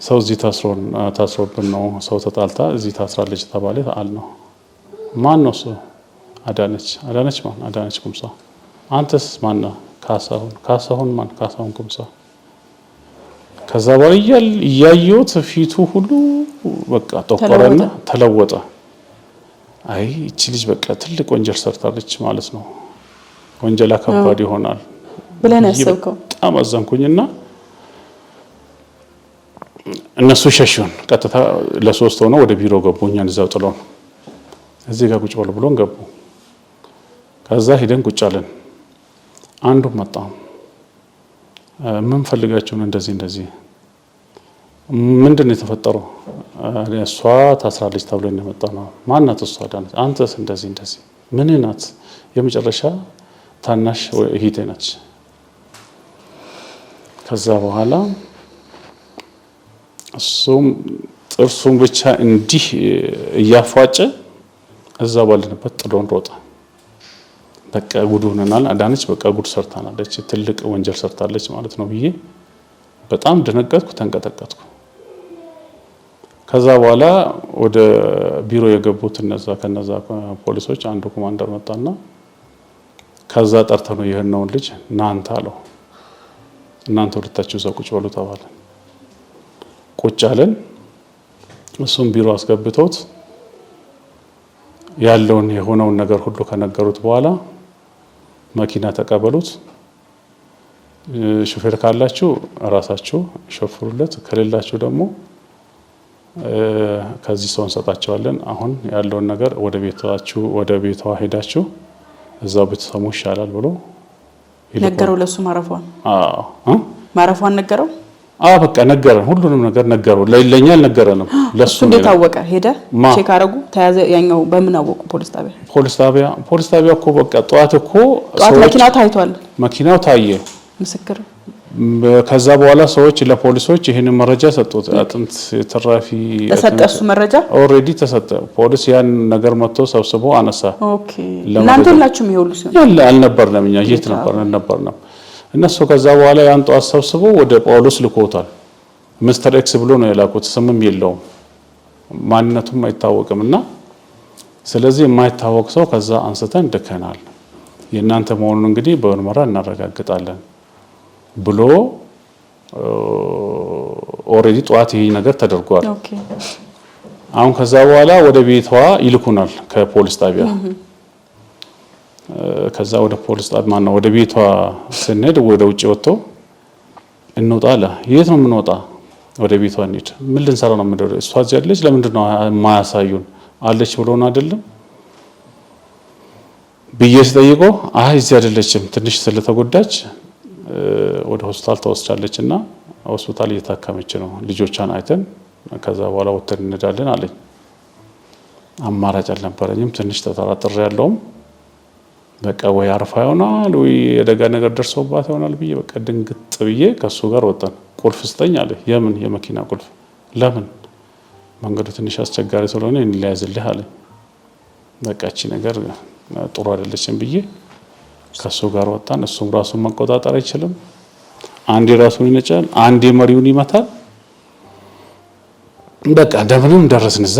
ሰው እዚህ ታስሮብን ነው፣ ሰው ተጣልታ እዚህ ታስራለች ተባለ አል ነው። ማን ነው እሱ? አዳነች ማን? አዳነች ኩምሳ። አንተስ ማን ነህ? ካሳሁን ማን? ካሳሁን ኩምሳ። ከዛ በኋላ እያየሁት ፊቱ ሁሉ በቃ ተቆረና ተለወጠ። አይ እቺ ልጅ በቃ ትልቅ ወንጀል ሰርታለች ማለት ነው፣ ወንጀል ከባድ ይሆናል ብለን ያሰብከው። በጣም አዘንኩኝና እነሱ ሸሹን። ቀጥታ ለ3 ሆነው ወደ ቢሮ ገቡ። እኛን እዛው ጥሎን እዚህ ጋር ቁጭ በሉ ብሎን ገቡ። ከዛ ሄደን ቁጭ አለን። አንዱ መጣ። ምን ፈልጋችሁ ነው? እንደዚህ ምንድን ነው የተፈጠረው? እሷ ታስራለች ተብሎ ነው የመጣ ነው። ማናት እሷ? አዳነች። አንተስ? እንደዚህ ምን ናት? የመጨረሻ ታናሽ እህቴ ነች። ከዛ በኋላ እሱም ጥርሱን ብቻ እንዲህ እያፏጨ እዛ ባለንበት ጥሎን ሮጠ። በቃ ጉድ ሆነናል። አዳነች በቃ ጉድ ሰርታናለች፣ ትልቅ ወንጀል ሰርታለች ማለት ነው ብዬ በጣም ደነገጥኩ፣ ተንቀጠቀጥኩ። ከዛ በኋላ ወደ ቢሮ የገቡት ከነዛ ፖሊሶች አንዱ ኮማንደር መጣና ከዛ ጠርተ ነው ይሄነውን ልጅ እናንተ አለው፣ እናንተ ወደታችሁ እዛ ቁጭ በሉ ተባለ። ቁጭ አለን። እሱም ቢሮ አስገብተውት ያለውን የሆነውን ነገር ሁሉ ከነገሩት በኋላ መኪና ተቀበሉት። ሹፌር ካላችሁ ራሳችሁ ሾፍሩለት፣ ከሌላችሁ ደግሞ ከዚህ ሰው እንሰጣቸዋለን። አሁን ያለውን ነገር ወደ ቤቷ ሄዳችሁ እዛው ብትሰሙ ይሻላል ብሎ ነገረው። ለሱ ማረፏን ነገረው። በቃ ነገረን፣ ሁሉንም ነገር ነገረው። ለኛ አልነገረንም። ለሱ እንዴት አወቀ? ሄደ ቼክ አረጉ፣ ተያዘ። ያኛው በምን አወቁ? ፖሊስ ጣቢያ እኮ በቃ ጠዋት መኪናው ታይቷል። መኪናው ታየ፣ ምስክር። ከዛ በኋላ ሰዎች ለፖሊሶች ይሄን መረጃ ሰጡት። አጥንት ተራፊ ተሰጠ፣ እሱ መረጃ ኦሬዲ ተሰጠ። ፖሊስ ያን ነገር መጥቶ ሰብስቦ አነሳ። ኦኬ። እናንተ ሁላችሁም ይኸውሉ ሲሆን አልነበርንም፣ እኛ የት ነበርንም። እነሱ ከዛ በኋላ ያን ጠዋት ሰብስበው ወደ ጳውሎስ ልኮታል። ሚስተር ኤክስ ብሎ ነው የላኩት። ስምም የለውም ማንነቱም አይታወቅምና ስለዚህ የማይታወቅ ሰው ከዛ አንስተን ልከናል። የእናንተ መሆኑን እንግዲህ በምርመራ እናረጋግጣለን ብሎ ኦሬዲ ጠዋት ይሄ ነገር ተደርጓል። አሁን ከዛ በኋላ ወደ ቤቷ ይልኩናል ከፖሊስ ጣቢያ። ከዛ ወደ ፖሊስ ጣቢያ ወደ ቤቷ ስንሄድ ወደ ውጭ ወጥቶ እንውጣ አለ። የት ነው የምንወጣ? ወደ ቤቷ እንሂድ። ምን ልንሰራ ነው የምንሄደው? እሷ እዚህ አለች፣ ለምንድን ነው የማያሳዩን? አለች ብሎን አይደለም ብዬ ስጠይቀው አይ እዚህ አይደለችም፣ ትንሽ ስለተጎዳች ወደ ሆስፒታል ተወስዳለች እና ሆስፒታል እየታከመች ነው፣ ልጆቿን አይተን ከዛ በኋላ ወጥተን እንሄዳለን አለኝ። አማራጭ አልነበረኝም። ትንሽ ተጠራጥሬ ያለውም በቃ ወይ አርፋ ይሆናል ወይ የደጋ ነገር ደርሶባት ይሆናል ብዬ በቃ ድንግጥ ብዬ ከሱ ጋር ወጣን። ቁልፍ ስጠኝ አለ። የምን የመኪና ቁልፍ? ለምን? መንገዱ ትንሽ አስቸጋሪ ስለሆነ እንለያዝልህ አለኝ። በቃ እቺ ነገር ጥሩ አይደለችም ብዬ ከሱ ጋር ወጣን። እሱም ራሱን መቆጣጠር አይችልም። አንዴ ራሱን ይነጫል፣ አንዴ መሪውን ይመታል። በቃ እንደምንም ደረስን። እዛ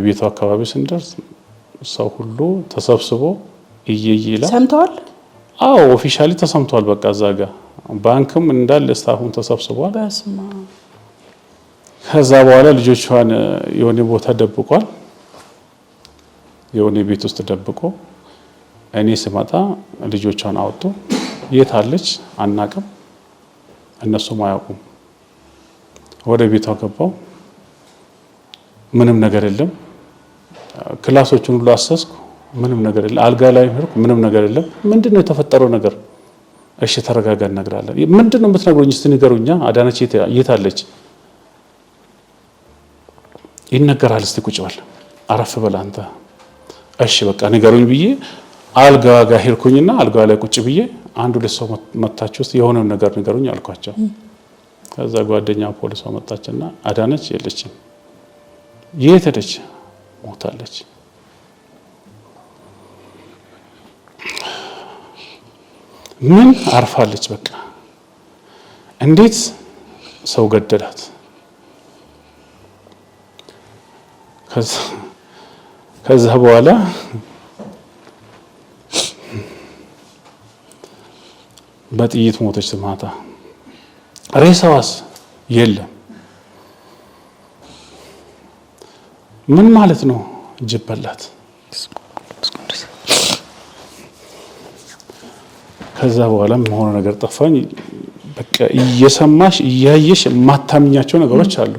ቤቱ አካባቢ ስንደርስ ሰው ሁሉ ተሰብስቦ ይላል። ሰምተዋል? አዎ ኦፊሻሊ ተሰምቷል። በቃ እዛ ጋር ባንክም እንዳለ ስታፉን ተሰብስቧል። በስማ ከዛ በኋላ ልጆቿን የሆነ ቦታ ደብቋል። የሆነ ቤት ውስጥ ደብቆ እኔ ስመጣ ልጆቿን አወጡ። የት አለች አናቅም፣ እነሱም አያውቁም። ወደ ቤቷ ገባው። ምንም ነገር የለም። ክላሶቹን ሁሉ አሰስኩ። ምንም ነገር የለም። አልጋ ላይ ሄድኩ። ምንም ነገር የለም። ምንድነው የተፈጠረው ነገር? እሺ ተረጋጋ፣ እነግራለን። ምንድነው የምትነግሩኝ? እስቲ ንገሩኛ። አዳነች የት አለች? ይነገራል። እስቲ ቁጭ በል፣ አረፍ በል አንተ። እሺ በቃ ንገሩኝ ብዬ አልጋ ጋር ሄድኩኝና አልጋ ላይ ቁጭ ብዬ አንድ ሁለት ሰው መታችሁ ውስጥ የሆነ ነገር ንገሩኝ አልኳቸው። ከዛ ጓደኛ ፖሊሷ መጣችና አዳነች የለችም። የት ሄደች? ሞታለች። ምን? አርፋለች። በቃ እንዴት ሰው ገደላት? ከዛ በኋላ በጥይት ሞተች። ማታ ሬሳዋስ የለም። ምን ማለት ነው? ጅብ በላት። ከዛ በኋላ የሆነ ነገር ጠፋኝ። በቃ እየሰማሽ እያየሽ የማታምኛቸው ነገሮች አሉ፣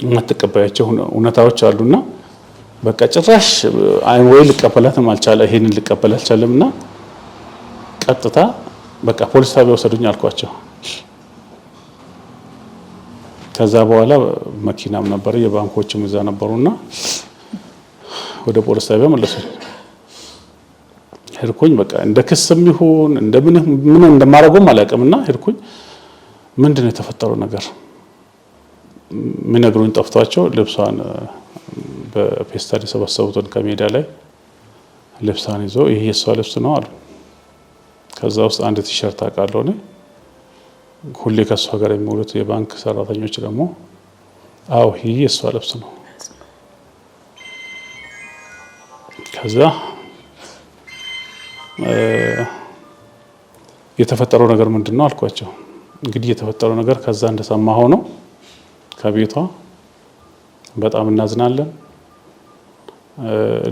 የማትቀበያቸው እውነታዎች አሉና በቃ ጭራሽ ወይ ልቀበላትም አልቻለ፣ ይሄንን ልቀበል አልቻለምና ቀጥታ በቃ ፖሊስ ጣቢያ ወሰዱኝ አልኳቸው። ከዛ በኋላ መኪናም ነበር፣ የባንኮችም እዛ ነበሩና ወደ ፖሊስ ጣቢያ መለሱኝ። ሄድኩኝ። በቃ እንደ ክስም ይሁን ምን እንደማደርገውም አላውቅምና ሄድኩኝ። ምንድነው የተፈጠረው ነገር ምነግሩኝ ጠፍቷቸው ልብሷን በፔስታል የሰበሰቡትን ከሜዳ ላይ ልብሷን ይዞ ይሄ የሷ ልብስ ነው አሉ። ከዛ ውስጥ አንድ ቲሸርት አውቃለሁ እኔ ሁሌ ከሷ ጋር የሚውሉት የባንክ ሰራተኞች ደግሞ አው ይሄ የሷ ልብስ ነው። ከዛ የተፈጠረው ነገር ምንድነው አልኳቸው። እንግዲህ የተፈጠረው ነገር ከዛ እንደሰማሁ ነው ከቤቷ በጣም እናዝናለን።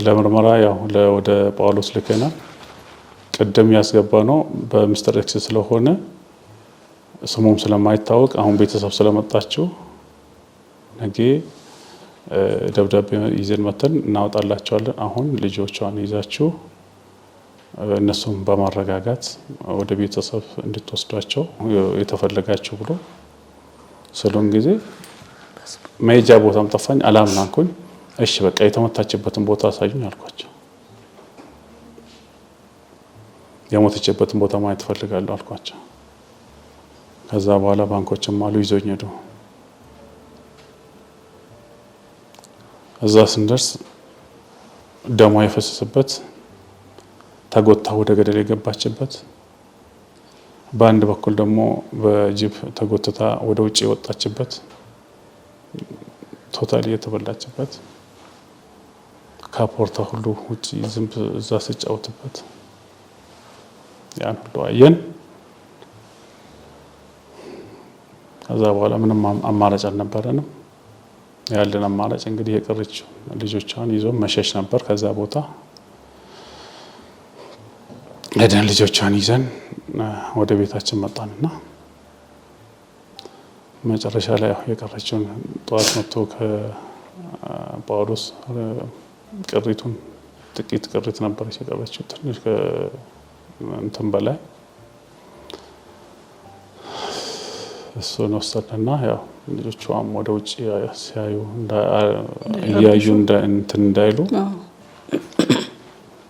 ለምርመራ ያው ወደ ጳውሎስ ልከናል። ቅድም ያስገባ ነው በሚስተር ኤክስ ስለሆነ ስሙም ስለማይታወቅ አሁን ቤተሰብ ስለመጣችሁ ነገ ደብዳቤ ይዘን መተን እናወጣላቸዋለን። አሁን ልጆቿን ይዛችሁ እነሱም በማረጋጋት ወደ ቤተሰብ እንድትወስዷቸው የተፈለጋችሁ ብሎ ስለሆነ ጊዜ መሄጃ ቦታም ጠፋኝ። አላምናንኩኝ። እሺ በቃ የተመታችበትን ቦታ አሳዩኝ አልኳቸው። የሞተችበትን ቦታ ማየት ፈልጋለሁ አልኳቸው። ከዛ በኋላ ባንኮችም አሉ ይዞኝ ሄዱ። እዛ ስንደርስ ደሟ የፈሰሰበት ተጎታ ወደ ገደል የገባችበት በአንድ በኩል ደግሞ በጅብ ተጎትታ ወደ ውጭ የወጣችበት ቶታሊ የተበላችበት ካፖርታ ሁሉ ውጭ ዝንብ እዛ ሲጫወትበት ያን ሁሉ አየን። ከዛ በኋላ ምንም አማራጭ አልነበረንም። ያለን አማራጭ እንግዲህ የቀረችው ልጆቿን ይዞ መሸሽ ነበር። ከዛ ቦታ ሄደን ልጆቿን ይዘን ወደ ቤታችን መጣንና መጨረሻ ላይ የቀረችውን ጠዋት መጥቶ ከጳውሎስ ቅሪቱን ጥቂት ቅሪት ነበረች የቀረችው ትንሽ እንትን በላይ እሱን ወሰድንና ያው ልጆቿም ወደ ውጭ ሲያዩ እያዩ እንትን እንዳይሉ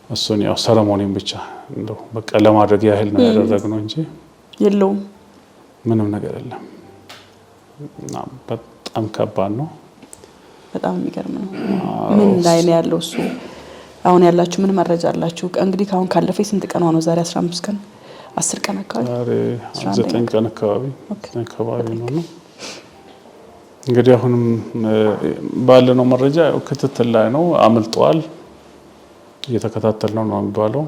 እሱን ያው ሰረሞኒን ብቻ እንደው በቃ ለማድረግ ያህል ነው ያደረግነው እንጂ የለውም ምንም ነገር የለም። እና በጣም ከባድ ነው። በጣም የሚገርም ነው። ምን ላይ ነው ያለው እሱ? አሁን ያላችሁ ምን መረጃ አላችሁ? እንግዲህ ካሁን ካለፈ ስንት ቀን ሆኖ ዛሬ 15 ቀን 10 ቀን አካባቢ ዛሬ 9 ቀን አካባቢ ነው። እንግዲህ አሁንም ባለነው መረጃ ክትትል ላይ ነው። አምልጧል፣ እየተከታተልነው ነው የሚባለው።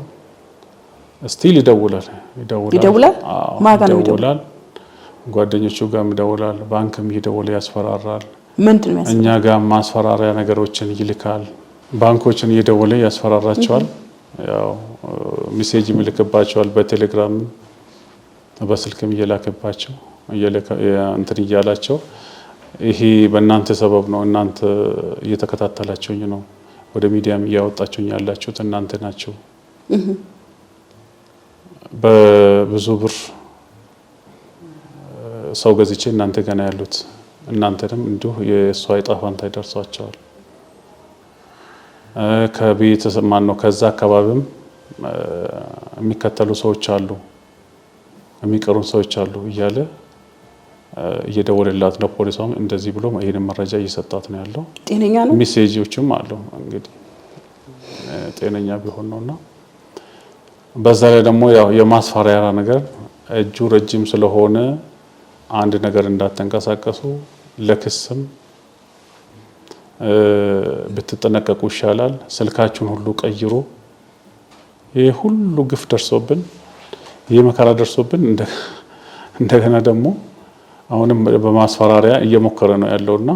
ስቲል ይደውላል። ማጋ ነው ይደውላል። ጓደኞቹ ጋርም ይደውላል። ባንክም ይደውላል፣ ያስፈራራል። ምንድነው እኛ ጋር ማስፈራሪያ ነገሮችን ይልካል። ባንኮችን እየደወለ ያስፈራራቸዋል። ያው ሜሴጅ ይልክባቸዋል። በቴሌግራም በስልክም እየላከባቸው እንትን እያላቸው ይሄ በእናንተ ሰበብ ነው፣ እናንተ እየተከታተላችሁኝ ነው፣ ወደ ሚዲያም እያወጣችሁኝ ያላችሁት እናንተ ናችሁ፣ በብዙ ብር ሰው ገዝቼ እናንተ ገና ያሉት እናንተንም እንዲሁ የእሷ ዕጣ ፈንታ ይደርሷቸዋል። ከቤተሰብ ማነው ከዛ አካባቢም የሚከተሉ ሰዎች አሉ፣ የሚቀሩን ሰዎች አሉ እያለ እየደወለላት ለፖሊሷም እንደዚህ ብሎ ይሄን መረጃ እየሰጣት ነው ያለው። ጤነኛ ነው። ሜሴጆችም አሉ እንግዲህ ጤነኛ ቢሆን ነውና በዛ ላይ ደግሞ ያው የማስፈራሪያ ነገር እጁ ረጅም ስለሆነ አንድ ነገር እንዳትንቀሳቀሱ ለክስም ብትጠነቀቁ ይሻላል፣ ስልካችሁን ሁሉ ቀይሮ ይሄ ሁሉ ግፍ ደርሶብን ይሄ መከራ ደርሶብን እንደገና ደግሞ አሁንም በማስፈራሪያ እየሞከረ ነው ያለውና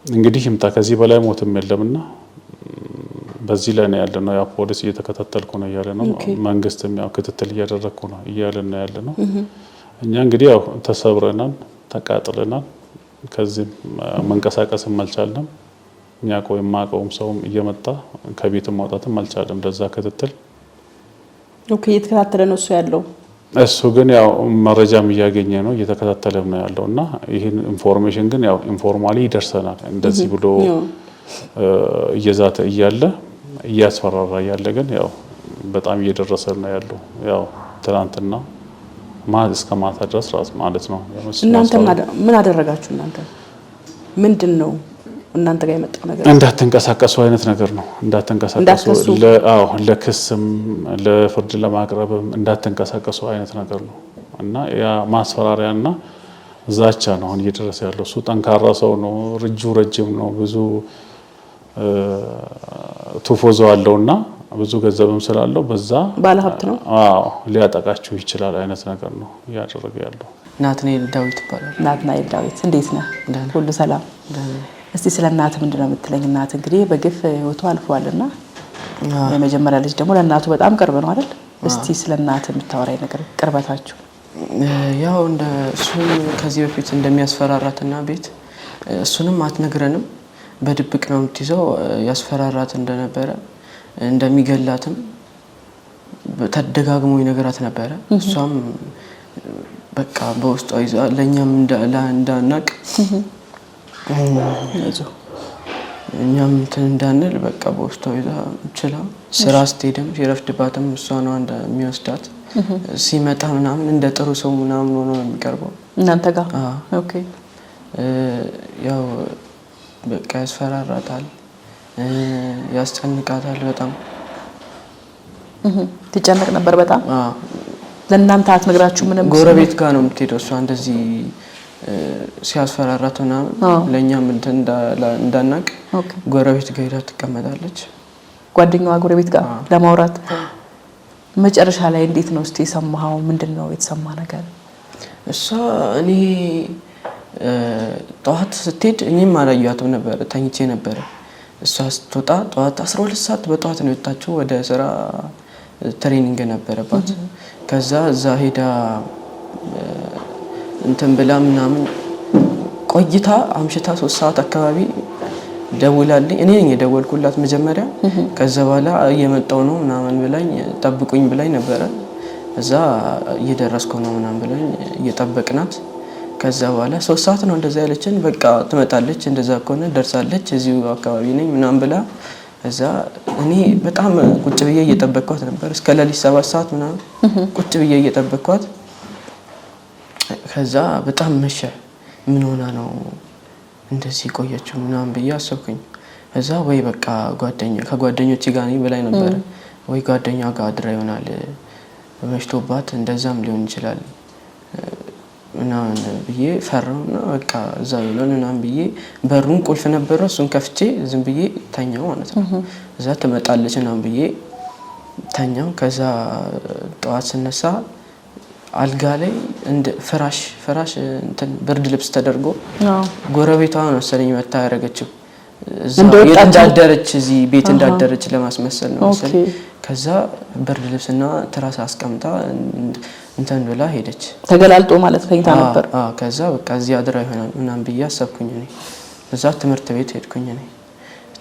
እንግዲህ ይምጣ ከዚህ በላይ ሞትም የለምና በዚህ ላይ ነው ያለነው። ያው ፖሊስ እየተከታተልኩ ነው እያለ ነው፣ መንግስትም ያው ክትትል እያደረኩ ነው እያለ ነው ያለነው። እኛ እንግዲህ ያው ተሰብረናል፣ ተቃጥለናል፣ ከዚህ መንቀሳቀስም አልቻልንም። እኛ ማቆም ሰውም እየመጣ ከቤትም ማውጣትም አልቻለም። እንደዛ ክትትል እየተከታተለ ነው እሱ ያለው። እሱ ግን ያው መረጃም እያገኘ ነው እየተከታተለም ነው ያለውና ይሄን ኢንፎርሜሽን ግን ያው ኢንፎርማሊ ይደርሰናል። እንደዚህ ብሎ እየዛተ እያለ እያስፈራራ እያለ ግን ያው በጣም እየደረሰ ነው ያለው። ያው ትናንትና እስከ ማታ ድረስ ራስ ማለት ነው። እናንተ ምን አደረጋችሁ? እናንተ ምንድነው እናንተ ጋር የመጣው ነገር? እንዳትንቀሳቀሱ አይነት ነገር ነው። እንዳትንቀሳቀሱ ለክስም ለፍርድ ለማቅረብም እንዳትንቀሳቀሱ አይነት ነገር ነው እና ያ ማስፈራሪያና ዛቻ ነው አሁን እየደረሰ ያለው። እሱ ጠንካራ ሰው ነው፣ ረጅም ነው፣ ብዙ ቱፎዞ አለውና ብዙ ገንዘብም ስላለው በዛ ባለሀብት ነው። ሊያጠቃችሁ ይችላል አይነት ነገር ነው እያደረገ ያለው። ናትናኤል ዳዊት ይባላል። ናትናኤል ዳዊት፣ እንዴት ነህ? ሁሉ ሰላም? እስቲ ስለ እናት ምንድነው የምትለኝ? እናት እንግዲህ በግፍ ህይወቱ አልፏልና የመጀመሪያ ልጅ ደግሞ ለእናቱ በጣም ቅርብ ነው አይደል? እስቲ ስለ እናት የምታወራኝ ነገር ቅርበታችሁ። ያው እንደ እሱ ከዚህ በፊት እንደሚያስፈራራትና ቤት እሱንም አትነግረንም፣ በድብቅ ነው የምትይዘው። ያስፈራራት እንደነበረ እንደሚገላትም ተደጋግሞ ይነግራት ነበረ። እሷም በቃ በውስጧ ይዛ ለኛም እንዳናቅ እኛም እንትን እንዳንል በቃ በውስጧ ይዛ ችላ ስራ ስትሄድም ሲረፍድባትም እሷ ነው እንደሚወስዳት። ሲመጣ ምናምን እንደ ጥሩ ሰው ምናምን ሆኖ ነው የሚቀርበው እናንተ ጋር። ኦኬ ያው በቃ ያስፈራራታል፣ ያስጨንቃታል። በጣም ትጨነቅ ነበር በጣም። ለእናንተ አትነግራችሁ ምንም? ጎረቤት ጋር ነው የምትሄደው እሷ እንደዚህ ሲያስፈራራት ምናምን ለእኛም እንዳናቅ ጎረቤት ጋር ሄዳ ትቀመጣለች። ጓደኛዋ ጎረቤት ጋር ለማውራት። መጨረሻ ላይ እንዴት ነው እስቲ የሰማኸው? ምንድነው የተሰማ ነገር? እሷ እኔ ጠዋት ስትሄድ እኔም አላየኋትም ነበር፣ ተኝቼ ነበረ። እሷ ስትወጣ ጠዋት 12 ሰዓት በጠዋት ነው የወጣችው። ወደ ስራ ትሬኒንግ ነበረባት። ከዛ እዛ ሄዳ እንትን ብላ ምናምን ቆይታ አምሽታ 3 ሰዓት አካባቢ ደውላልኝ። እኔ ነኝ የደወልኩላት መጀመሪያ። ከዛ በኋላ እየመጣው ነው ምናምን ብላኝ ጠብቁኝ ብላኝ ነበረ። እዛ እየደረስኩ ነው ምናምን ብላኝ እየጠበቅናት። ከዛ በኋላ 3 ሰዓት ነው እንደዛ ያለችን። በቃ ትመጣለች፣ እንደዛ ከሆነ ደርሳለች፣ እዚሁ አካባቢ ነኝ ምናምን ብላ። እዛ እኔ በጣም ቁጭ ብዬ እየጠበቅኳት ነበር እስከ ሌሊት 7 ሰዓት ምናምን ቁጭ ብዬ እየጠበቅኳት። ከዛ በጣም መሸ። ምን ሆና ነው እንደዚህ ቆየችው ምናምን ብዬ አሰብኩኝ። እዛ ወይ በቃ ከጓደኞቼ ጋር ነኝ ብላኝ ነበረ፣ ወይ ጓደኛ ጋር አድራ ይሆናል መሽቶባት፣ እንደዛም ሊሆን ይችላል ምናምን ብዬ ፈራውና በቃ እዛ ይሆናል ምናምን ብዬ በሩን ቁልፍ ነበረው እሱን ከፍቼ ዝም ብዬ ተኛው ማለት ነው። እዛ ትመጣለች ምናምን ብዬ ተኛው። ከዛ ጠዋት ስነሳ አልጋ ላይ እንደ ፍራሽ እንትን ብርድ ልብስ ተደርጎ ጎረቤቷ ነው መሰለኝ መታ ያደረገችው። እንዳደረች እዚህ ቤት እንዳደረች ለማስመሰል ነው መሰለኝ። ከዛ ብርድ ልብስና ትራስ አስቀምጣ እንትን ብላ ሄደች። ተገላልጦ ማለት ተኝታ ነበር። ከዛ በቃ እዚህ አድራ ይሆናል ምናምን ብዬ አሰብኩኝ። እኔ እዛ ትምህርት ቤት ሄድኩኝ። እኔ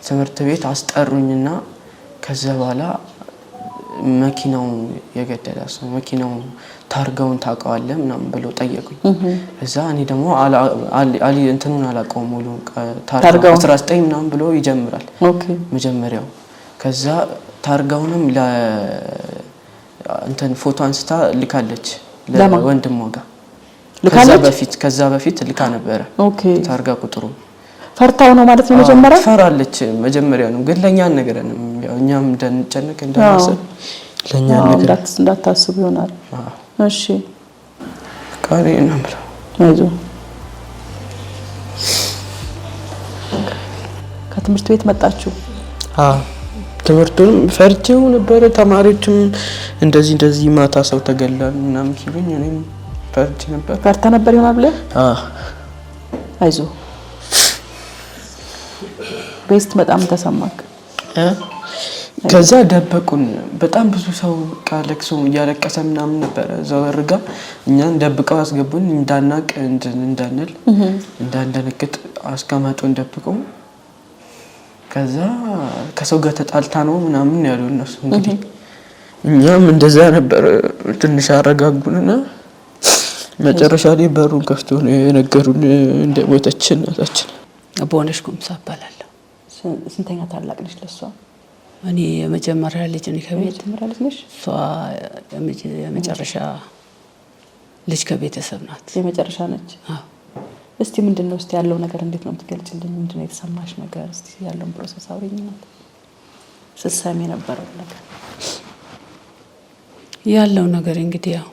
ትምህርት ቤት አስጠሩኝና ከዛ በኋላ መኪናው የገደለ ሰው መኪናው ታርጋውን ታውቀዋለህ ምናምን ብሎ ጠየቁኝ። እዛ እኔ ደግሞ አሊ እንትኑን አላውቀውም ሙሉ ታርጋው 19 ምናምን ብሎ ይጀምራል መጀመሪያው። ከዛ ታርጋውንም እንትን ፎቶ አንስታ ልካለች ለወንድሟ ጋር። ከዛ በፊት ልካ ነበረ ታርጋ ቁጥሩ። ፈርታው ነው ማለት ነው መጀመሪያ? ፈራለች መጀመሪያ ነው፣ ግን ለኛ ነገረንም ያው እኛም እንደንጨነቅ እንደማሰብ ለኛ ነገር እንዳታስቡ ይሆናል። እሺ ቃሪ ነው ብለው አይዞ። ከትምህርት ቤት መጣችሁ? ትምህርቱን ፈርቼው ነበር። ተማሪዎችም እንደዚህ ማታ ሰው ተገላል ምናምን ሲሉኝ እኔም ፈርቼ ነበር። ፈርታ ነበር ይሆናል ብለህ? አይዞ። ቤስት በጣም ተሰማክ? ከዛ ደበቁን። በጣም ብዙ ሰው ለቅሶ እያለቀሰ ምናምን ነበር እዛው በርጋ። እኛን ደብቀው አስገቡን እንዳናቅ እንዳንል እንዳንደነግጥ አስቀመጡን ደብቀው። ከዛ ከሰው ጋር ተጣልታ ነው ምናምን ያሉ እነሱ። እንግዲህ እኛም እንደዛ ነበር። ትንሽ አረጋጉንና መጨረሻ ላይ በሩን ከፍቶ ነው የነገሩን እንደሞተች እናታችን። በሆነሽ ኩምሳ እባላለሁ። ስንተኛ ታላቅ ነሽ ለሷ? እኔ የመጀመሪያ ልጅ ነኝ ከቤት። የመጀመሪያ ልጅ ነሽ? እሷ የመጨረሻ ልጅ ከቤተሰብ ናት። የመጨረሻ ነች? አዎ። እስቲ ምንድነው እስቲ ያለው ነገር እንዴት ነው የምትገልጽልኝ? ምንድነው የተሰማሽ ነገር? እስቲ ያለውን ፕሮሰስ አውሪኝ ነው ስትሰሚ የነበረው ነገር። ያለው ነገር እንግዲህ ያው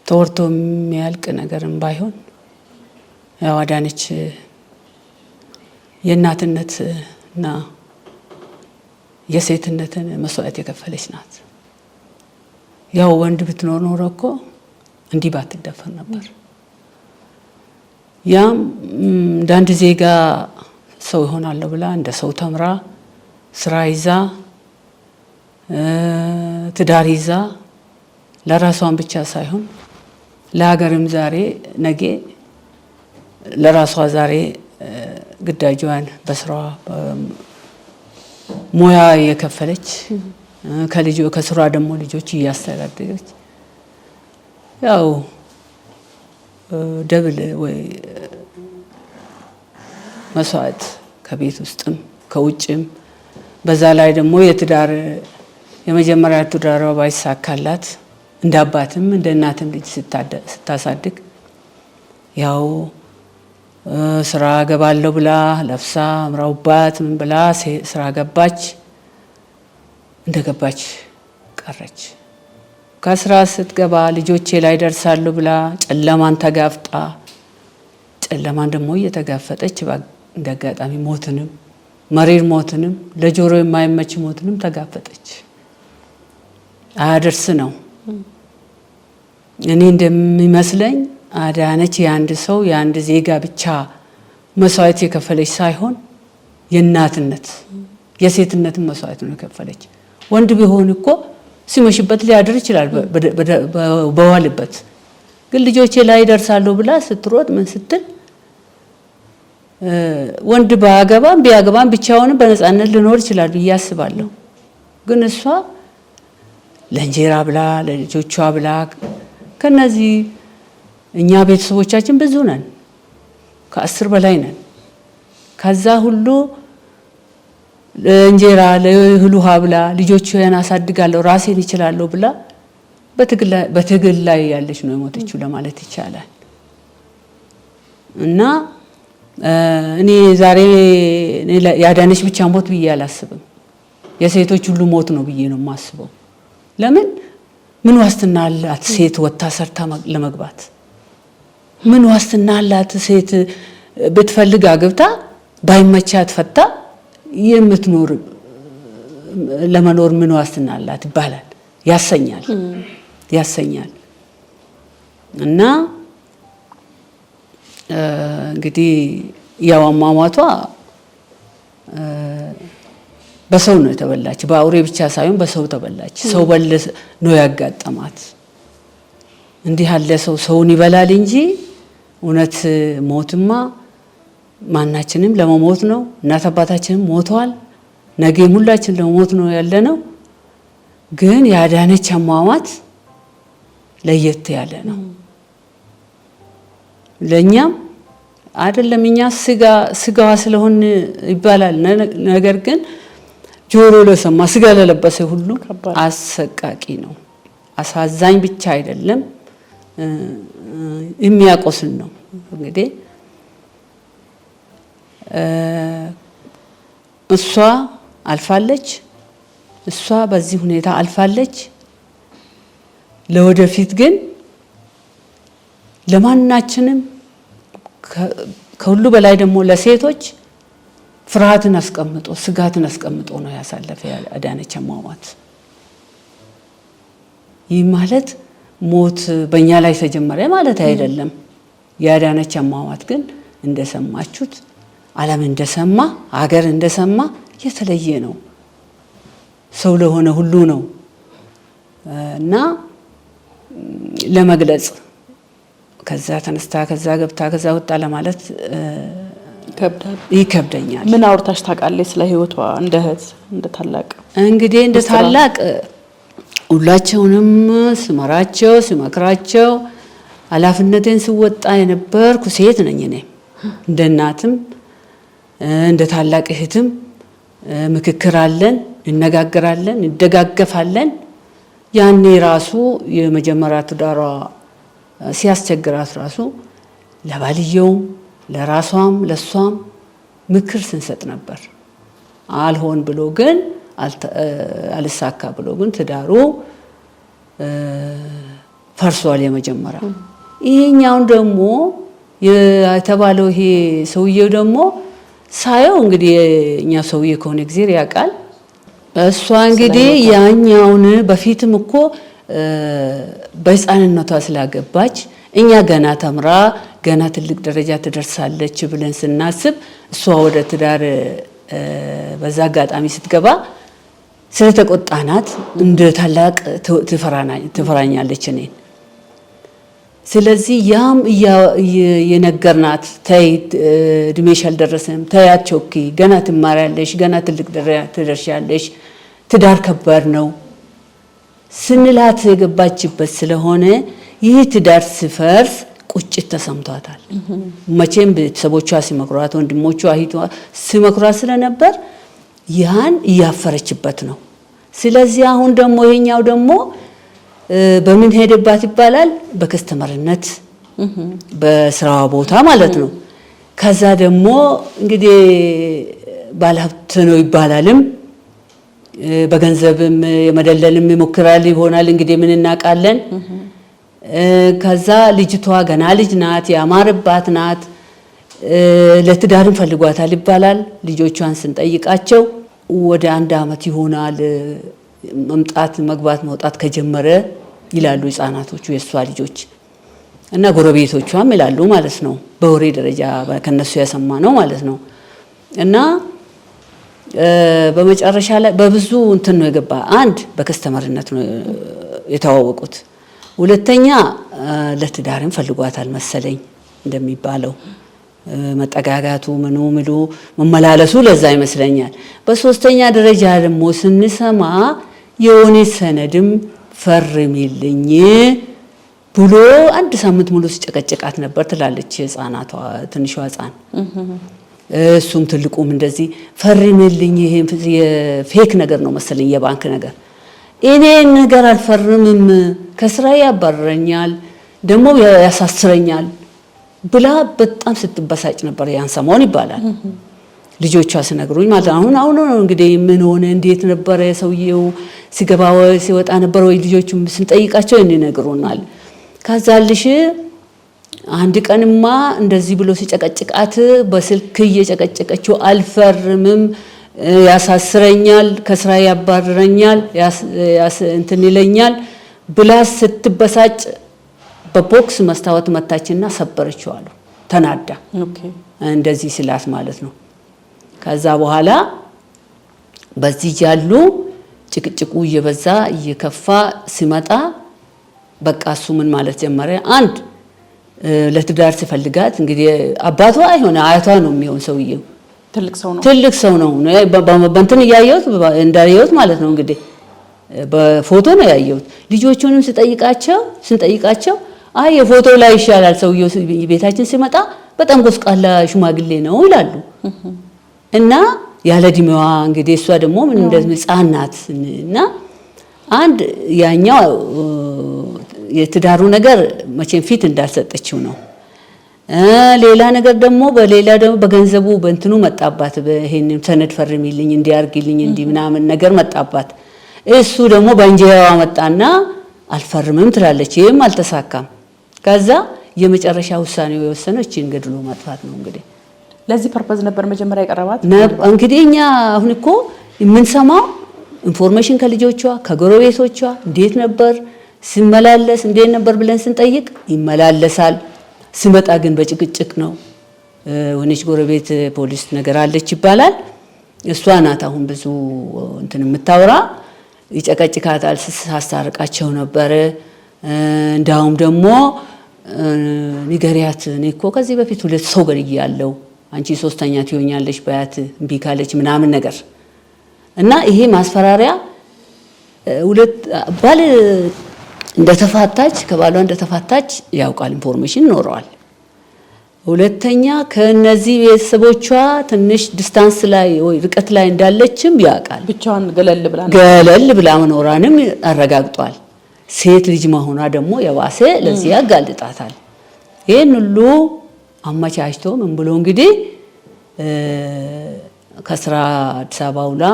ተወርቶ የሚያልቅ ነገርም ባይሆን ያው አዳነች የእናትነት እና የሴትነትን መስዋዕት የከፈለች ናት። ያው ወንድ ብትኖር ኖሮ እኮ እንዲህ ባትደፈር ነበር። ያም እንዳንድ ዜጋ ሰው ይሆናለሁ ብላ እንደ ሰው ተምራ ስራ ይዛ ትዳር ይዛ ለራሷን ብቻ ሳይሆን ለሀገርም ዛሬ ነገ ለራሷ ዛሬ ግዳጇን በስራዋ ሙያ የከፈለች ከስራ ደግሞ ልጆች እያስተዳደረች ያው ደብል ወይ መስዋዕት ከቤት ውስጥም ከውጭም በዛ ላይ ደግሞ የትዳር የመጀመሪያ ትዳሯ ባይሳካላት እንደ አባትም እንደ እናትም ልጅ ስታሳድግ ያው ስራ ገባለሁ ብላ ለፍሳ አምራውባት ምን ብላ ስራ ገባች። እንደገባች ቀረች። ከስራ ስትገባ ልጆቼ ላይ ደርሳሉ ብላ ጨለማን ተጋፍጣ ጨለማን ደግሞ እየተጋፈጠች እንደጋጣሚ ሞትንም መሪር ሞትንም ለጆሮ የማይመች ሞትንም ተጋፈጠች። አያደርስ ነው። እኔ እንደሚመስለኝ አዳነች የአንድ ሰው የአንድ ዜጋ ብቻ መስዋዕት የከፈለች ሳይሆን የእናትነት የሴትነትን መስዋዕት ነው የከፈለች። ወንድ ቢሆን እኮ ሲመሽበት ሊያድር ይችላል በዋልበት። ግን ልጆቼ ላይ ደርሳለሁ ብላ ስትሮጥ ምን ስትል ወንድ ቢያገባም ብቻውን በነፃነት ሊኖር ይችላል ብዬ አስባለሁ። ግን እሷ ለእንጀራ ብላ ለልጆቿ ብላ ከነዚህ እኛ ቤተሰቦቻችን ብዙ ነን፣ ከ10 በላይ ነን። ከዛ ሁሉ ለእንጀራ ለእህል ውሃ ብላ ልጆቿን አሳድጋለሁ ራሴን እችላለሁ ብላ በትግል ላይ ያለች ነው የሞተችው ለማለት ይቻላል። እና እኔ ዛሬ ያዳነች ብቻ ሞት ብዬ አላስብም። የሴቶች ሁሉ ሞት ነው ብዬ ነው የማስበው። ለምን ምን ዋስትና አላት ሴት ወጣ ሰርታ ለመግባት? ምን ዋስትና አላት ሴት ብትፈልግ አግብታ ባይመቻት ፈታ የምትኖር ለመኖር ምን ዋስትና አላት ይባላል። ያሰኛል። እና እንግዲህ ያው አሟሟቷ በሰው ነው የተበላች። በአውሬ ብቻ ሳይሆን በሰው ተበላች። ሰው በል ነው ያጋጠማት። እንዲህ ያለ ሰውን ይበላል እንጂ እውነት ሞትማ ማናችንም ለመሞት ነው። እናት አባታችንም ሞተዋል። ነገም ሁላችን ለመሞት ነው ያለነው። ግን ያዳነች አሟሟት ለየት ያለ ነው። ለኛም አይደለም እኛ ስጋዋ ስለሆን ይባላል። ነገር ግን ጆሮ ለሰማ ስጋ ለለበሰ ሁሉ አሰቃቂ ነው። አሳዛኝ ብቻ አይደለም የሚያቆስል ነው። እንግዲህ እሷ አልፋለች። እሷ በዚህ ሁኔታ አልፋለች። ለወደፊት ግን ለማናችንም ከሁሉ በላይ ደግሞ ለሴቶች ፍርሃትን አስቀምጦ ስጋትን አስቀምጦ ነው ያሳለፈ አዳነች አሟሟት። ይህ ማለት ሞት በእኛ ላይ ተጀመረ ማለት አይደለም። የአዳነች አሟሟት ግን እንደሰማችሁት ዓለም እንደሰማ ሀገር እንደሰማ የተለየ ነው። ሰው ለሆነ ሁሉ ነው እና ለመግለጽ ከዛ ተነስታ ከዛ ገብታ ከዛ ወጣ ለማለት ይከብደኛል። ምን አውርታሽ ታውቃለች ስለ ህይወቷ? እንደ እህት እንደ ታላቅ እንግዲህ እንደ ታላቅ ሁላቸውንም ስመራቸው ስመክራቸው ኃላፊነቴን ስወጣ የነበርኩ ሴት ነኝ። እኔ እንደ እናትም እንደ ታላቅ እህትም ምክክር አለን፣ እነጋገራለን፣ እንደጋገፋለን። ያኔ ራሱ የመጀመሪያ ትዳሯ ሲያስቸግራት ራሱ ለባልየውም ለራሷም ለሷም ምክር ስንሰጥ ነበር። አልሆን ብሎ ግን አልሳካ ብሎ ግን ትዳሩ ፈርሷል የመጀመሪያ። ይሄኛውን ደግሞ የተባለው ይሄ ሰውየው ደግሞ ሳየው እንግዲህ እኛ ሰውዬ ከሆነ ጊዜ ያውቃል። እሷ እንግዲህ ያኛውን በፊትም እኮ በህፃንነቷ ስላገባች እኛ ገና ተምራ ገና ትልቅ ደረጃ ትደርሳለች ብለን ስናስብ እሷ ወደ ትዳር በዛ አጋጣሚ ስትገባ ስለተቆጣናት እንደ ታላቅ ትፈራኛለች እኔን። ስለዚህ ያም የነገርናት ተይ እድሜሽ አልደረሰም፣ ተይ አትቾኪ፣ ገና ትማሪያለሽ፣ ገና ትልቅ ደረጃ ትደርሻለሽ፣ ትዳር ከባድ ነው ስንላት የገባችበት ስለሆነ ይህ ትዳር ሲፈርስ ቁጭት ተሰምቷታል። መቼም ቤተሰቦቿ ሲመክሯት፣ ወንድሞቿ እህቷ ሲመክሯት ስለነበር ያን እያፈረችበት ነው። ስለዚህ አሁን ደግሞ ይሄኛው ደግሞ በምን ሄደባት ይባላል? በከስተመርነት በስራዋ ቦታ ማለት ነው። ከዛ ደግሞ እንግዲህ ባለሀብት ነው ይባላልም በገንዘብም የመደለልም ይሞክራል ይሆናል እንግዲህ ምን እናውቃለን። ከዛ ልጅቷ ገና ልጅ ናት፣ ያማረባት ናት፣ ለትዳርም ፈልጓታል ይባላል። ልጆቿን ስንጠይቃቸው ወደ 1 ዓመት ይሆናል መምጣት መግባት መውጣት ከጀመረ ይላሉ ህፃናቶቹ የሷ ልጆች እና ጎረቤቶቿም ይላሉ ማለት ነው። በወሬ ደረጃ ከነሱ ያሰማ ነው ማለት ነው። እና በመጨረሻ ላይ በብዙ እንትን ነው የገባ። አንድ በከስተመርነት ነው የተዋወቁት። ሁለተኛ ለትዳርም ፈልጓታል መሰለኝ እንደሚባለው መጠጋጋቱ ምኑ ምሉ መመላለሱ ለዛ ይመስለኛል። በሶስተኛ ደረጃ ደግሞ ስንሰማ የሆነ ሰነድም ፈርሚልኝ ብሎ 1 ሳምንት ሙሉ ሲጨቀጭቃት ነበር ትላለች ህፃናቷ ትንሿ ህፃን። እሱም ትልቁም እንደዚህ ፈርሚልኝ፣ ይሄ የፌክ ነገር ነው መሰለኝ የባንክ ነገር፣ እኔ ነገር አልፈርምም፣ ከስራ ያባረኛል፣ ደግሞ ያሳስረኛል ብላ በጣም ስትበሳጭ ነበር ያን ሰሞን ይባላል። ልጆቿ ሲነግሩኝ ማለት አሁን ነው እንግዲህ ምን ሆነ እንዴት ነበር ሰውየው ሲገባ ሲወጣ ነበር ወይ ልጆቹም ስንጠይቃቸው ይነግሩናል። ከዛልሽ አንድ ቀንማ እንደዚህ ብሎ ሲጨቀጭቃት በስልክ እየጨቀጨቀችው አልፈርምም፣ ያሳስረኛል፣ ከስራ ያባረረኛል፣ እንትን ይለኛል ብላ ስትበሳጭ በቦክስ መስታወት መታችና ሰበረችው አሉ ተናዳ። እንደዚህ ስላት ማለት ነው። ከዛ በኋላ በዚህ ያሉ ጭቅጭቁ እየበዛ እየከፋ ሲመጣ በቃ እሱ ምን ማለት ጀመረ። አንድ ለትዳር ሲፈልጋት እንግዲህ አባቷ አይሆነ አያቷ ነው የሚሆን ሰውየው ትልቅ ሰው ነው በእንትን እያየሁት እንዳየሁት ማለት ነው እንግዲህ በፎቶ ነው ያየሁት። ልጆቹንም ስንጠይቃቸው አይ የፎቶ ላይ ይሻላል ሰውየው ቤታችን ሲመጣ በጣም ጎስቋላ ሽማግሌ ነው ይላሉ። እና ያለ እድሜዋ እንግዲህ እሷ ደግሞ ምን እንደዚህ ህፃን ናት። እና አንድ ያኛው የትዳሩ ነገር መቼም ፊት እንዳልሰጠችው ነው። ሌላ ነገር ደግሞ በገንዘቡ በእንትኑ መጣባት። በይሄንን ሰነድ ፈርሚልኝ እንዲያርግልኝ እንዲ ምናምን ነገር መጣባት። እሱ ደግሞ በእንጀራዋ መጣና አልፈርምም ትላለች። ይሄም አልተሳካም። ከዛ የመጨረሻ ውሳኔው የወሰነው እቺን ገድሎ ማጥፋት ነው። እንግዲህ ለዚህ ፐርፐዝ ነበር መጀመሪያ ያቀረባት። እንግዲህ እኛ አሁን እኮ የምንሰማው ኢንፎርሜሽን ከልጆቿ ከጎረቤቶቿ እንዴት ነበር ሲመላለስ እንዴት ነበር ብለን ስንጠይቅ ይመላለሳል። ሲመጣ ግን በጭቅጭቅ ነው። ወንሽ ጎረቤት ፖሊስ ነገር አለች ይባላል። እሷ ናት አሁን ብዙ እንትን የምታወራ። ይጨቀጭካታል። ሳስታርቃቸው ነበር። እንዳውም ደግሞ ንገሪያት እኔ እኮ ከዚህ በፊት 2 ሰው ገድያለሁ፣ አንቺ 3ኛ ትሆኛለሽ በያት እምቢ ካለች ምናምን ነገር እና ይሄ ማስፈራሪያ ባል እንደተፋታች ከባሏ እንደተፋታች ያውቃል። ኢንፎርሜሽን ኖረዋል። ሁለተኛ ከነዚህ ቤተሰቦቿ ትንሽ ዲስታንስ ላይ ወይ ርቀት ላይ እንዳለችም ያውቃል። ብቻዋን ገለል ብላ መኖራንም አረጋግጧል። ሴት ልጅ መሆኗ ደግሞ የባሰ ለዚህ ያጋልጣታል። ይሄን ሁሉ አመቻችቶ ምን ብሎ እንግዲህ ከስራ አዲስ አበባ ውላ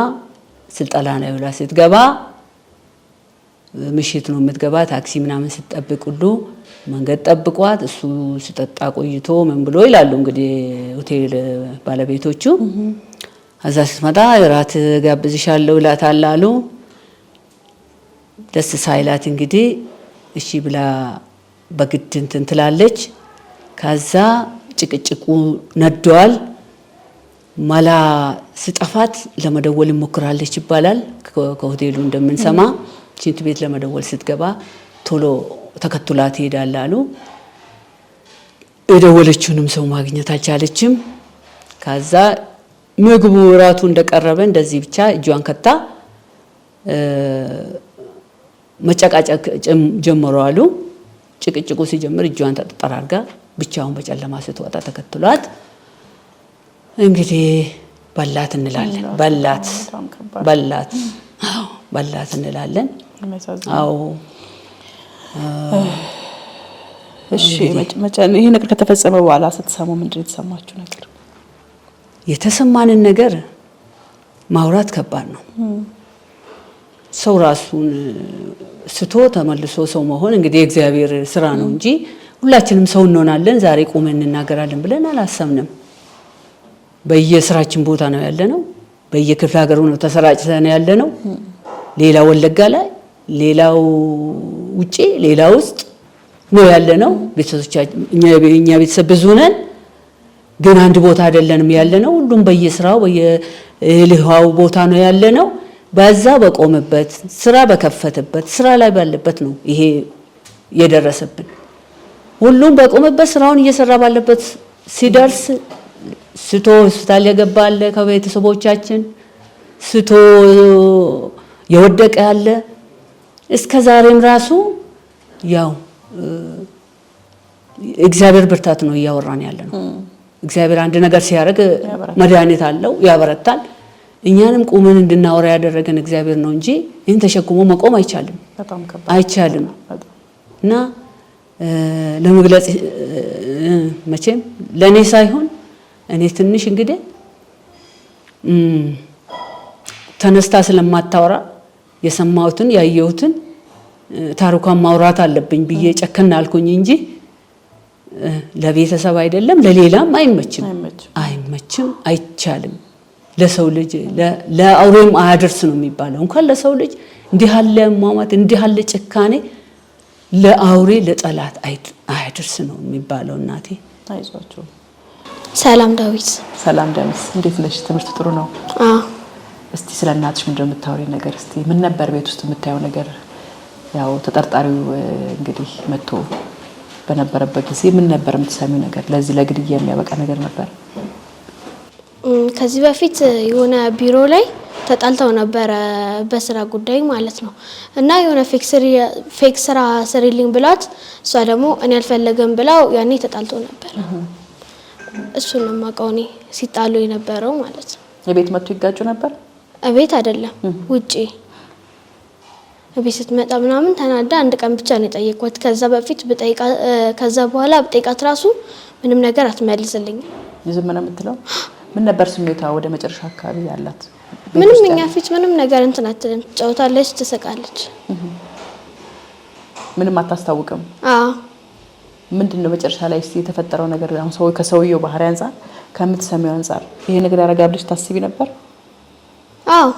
ስልጠና ላይ ውላ ስትገባ ምሽት ነው የምትገባ። ታክሲ ምናምን ስትጠብቅ ሁሉ መንገድ ጠብቋት እሱ ሲጠጣ ቆይቶ ምን ብሎ ይላሉ እንግዲህ ሆቴል ባለቤቶቹ። እዛ ስትመጣ እራት ጋብዝሻለሁ ይላታል አሉ። ደስ ሳይላት እንግዲህ እሺ ብላ በግድ እንትን ትላለች። ከዛ ጭቅጭቁ ነዷል። መላ ስጠፋት ለመደወል ሞክራለች ይባላል። ከሆቴሉ እንደምንሰማ ሽንት ቤት ለመደወል ስትገባ ቶሎ ተከትላ ትሄዳል አሉ። የደወለችውንም ሰው ማግኘት አልቻለችም። ከዛ ምግቡ እራቱ እንደቀረበ እንደዚህ ብቻ እጇን ከታ መጨቃጨቅ ጀመሩ አሉ። ጭቅጭቁ ሲጀምር እጇን ተጠራርጋ ብቻውን በጨለማ ስትወጣ ተከትሏት እንግዲህ በላት እንላለን። በላት እንላለን። አዎ እሺ። ይሄ ነገር ከተፈጸመ በኋላ ስትሰሙ ምንድን የተሰማችሁ ነገር? የተሰማንን ነገር ማውራት ከባድ ነው። ሰው ራሱን ስቶ ተመልሶ ሰው መሆን እንግዲህ የእግዚአብሔር ስራ ነው እንጂ ሁላችንም ሰው እንሆናለን ዛሬ ቆመን እንናገራለን ብለን አላሰብንም። በየስራችን ቦታ ነው ያለነው። በየክፍለ ሀገሩ ነው ተሰራጭተን ያለነው። ሌላ ወለጋ ላይ፣ ሌላው ውጪ፣ ሌላ ውስጥ ነው ያለነው። ቤተሰቦቻችን እኛ ቤተሰብ ብዙ ነን፣ ግን አንድ ቦታ አይደለንም ያለነው። ሁሉም በየስራው በየልሃው ቦታ ነው ያለነው። በዛ በቆመበት ስራ በከፈተበት ስራ ላይ ባለበት ነው ይሄ የደረሰብን። ሁሉም በቆመበት ስራውን እየሰራ ባለበት ሲደርስ ስቶ ሆስፒታል የገባ አለ፣ ከቤተሰቦቻችን ስቶ የወደቀ ያለ እስከ ዛሬም ራሱ ያው እግዚአብሔር ብርታት ነው እያወራን ያለ ነው። እግዚአብሔር አንድ ነገር ሲያደርግ መድኃኒት አለው፣ ያበረታል። እኛንም ቁመን እንድናወራ ያደረገን እግዚአብሔር ነው እንጂ ይህን ተሸክሞ መቆም አይቻልም። እና ለመግለጽ መቼም ለኔ ሳይሆን እኔ ትንሽ እንግዲህ ተነስታ ስለማታወራ የሰማሁትን ያየሁትን ታሪኳን ማውራት አለብኝ ብዬ ጨከን አልኩኝ እንጂ ለቤተሰብ አይደለም ለሌላም አይመችም፣ አይቻልም። ለሰው ልጅ ለአውሬም አያደርስ ነው የሚባለው። እንኳን ለሰው ልጅ እንዲህ ያለ ማማት እንዲህ ያለ ጭካኔ ለአውሬ ለጠላት አያደርስ ነው የሚባለው። እናቴ አይዟችሁ። ሰላም ዳዊት። ሰላም ዳዊት፣ እንዴት ነሽ? ትምህርት ጥሩ ነው? አዎ። እስቲ ስለ እናትሽ ምንድን ነው የምታወሪው ነገር? እስቲ ምን ነበር ቤት ውስጥ የምታየው ነገር? ያው ተጠርጣሪው እንግዲህ መጥቶ በነበረበት ጊዜ ምን ነበር የምትሰሚው ነገር? ለዚህ ለግድያ የሚያበቃ ነገር ነበር? ከዚህ በፊት የሆነ ቢሮ ላይ ተጣልተው ነበረ በስራ ጉዳይ ማለት ነው። እና የሆነ ፌክ ስራ ስሪልኝ ብላት እሷ ደግሞ እኔ አልፈለገም ብላው ያኔ ተጣልተው ነበር። እሱን ነው የማውቀው እኔ ሲጣሉ የነበረው ማለት ነው። የቤት መጥቶ ይጋጩ ነበር? እቤት አይደለም ውጪ። እቤት ስትመጣ ምናምን ተናዳ አንድ ቀን ብቻ ነው የጠየቅኳት። ከዛ በኋላ ብጠይቃት ራሱ ምንም ነገር አትመልስልኝም። ዝም ነው የምትለው? ምን ነበር ስሜቷ ወደ መጨረሻ አካባቢ ያላት? ምንም እኛ ፊት ምንም ነገር እንትን አትልም። ትጫወታለች፣ ትስቃለች። ምንም አታስታውቅም? አዎ። ምንድነው መጨረሻ ላይ የተፈጠረው ነገር? አሁን ሰው ከሰውየው ባህሪ አንፃር ከምትሰሚው አንፃር ይሄ ነገር ያረጋል ብለሽ ታስቢ ነበር? አዎ።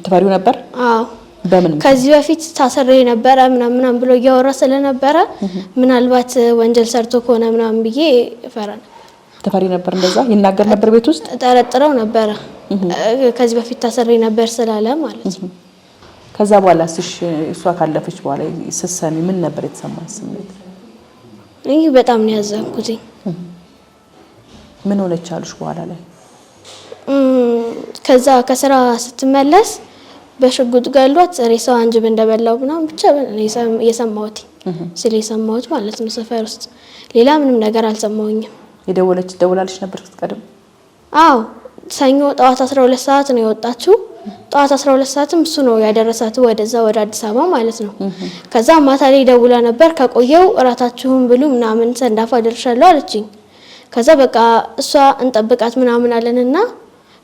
ትፈሪው ነበር? አዎ። በምን? ከዚህ በፊት ታሰሬ ነበረ ምናምን ብሎ እያወራ ስለነበረ ምናልባት ወንጀል ሰርቶ ከሆነ ምናምን ብዬ እፈራ ነበር። ተፈሪ ነበር? እንደዛ ይናገር ነበር ቤት ውስጥ? ጠረጥረው ነበረ ከዚህ በፊት ታሰሬ ነበር ስላለ ማለት ነው። ከዛ በኋላ እሷ ካለፈች በኋላ ስትሰሚ ምን ነበር የተሰማሽ ስሜት? ይሄ በጣም ነው ያዘንኩት። ምን ሆነች አሉሽ በኋላ ላይ? ከዛ ከስራ ስትመለስ በሽጉጥ ገሏት ሬሳው አንጅብ እንደበላው ምናምን ብቻ የሰማሁት ማለት ነው ሰፈር ውስጥ። ሌላ ምንም ነገር አልሰማሁኝም። ደውላለች ነበር ስትቀድም? አዎ ሰኞ ጠዋት 12 ሰዓት ነው የወጣችው። ጠዋት 12 ሰዓትም እሱ ነው ያደረሳት ወደዛ ወደ አዲስ አበባ ማለት ነው። ከዛ ማታ ላይ ደውላ ነበር ከቆየው እራታችሁን ብሉ ምናምን ሰንዳፋ ደርሻለሁ አለችኝ። ከዛ በቃ እሷ እንጠብቃት ምናምን አለንና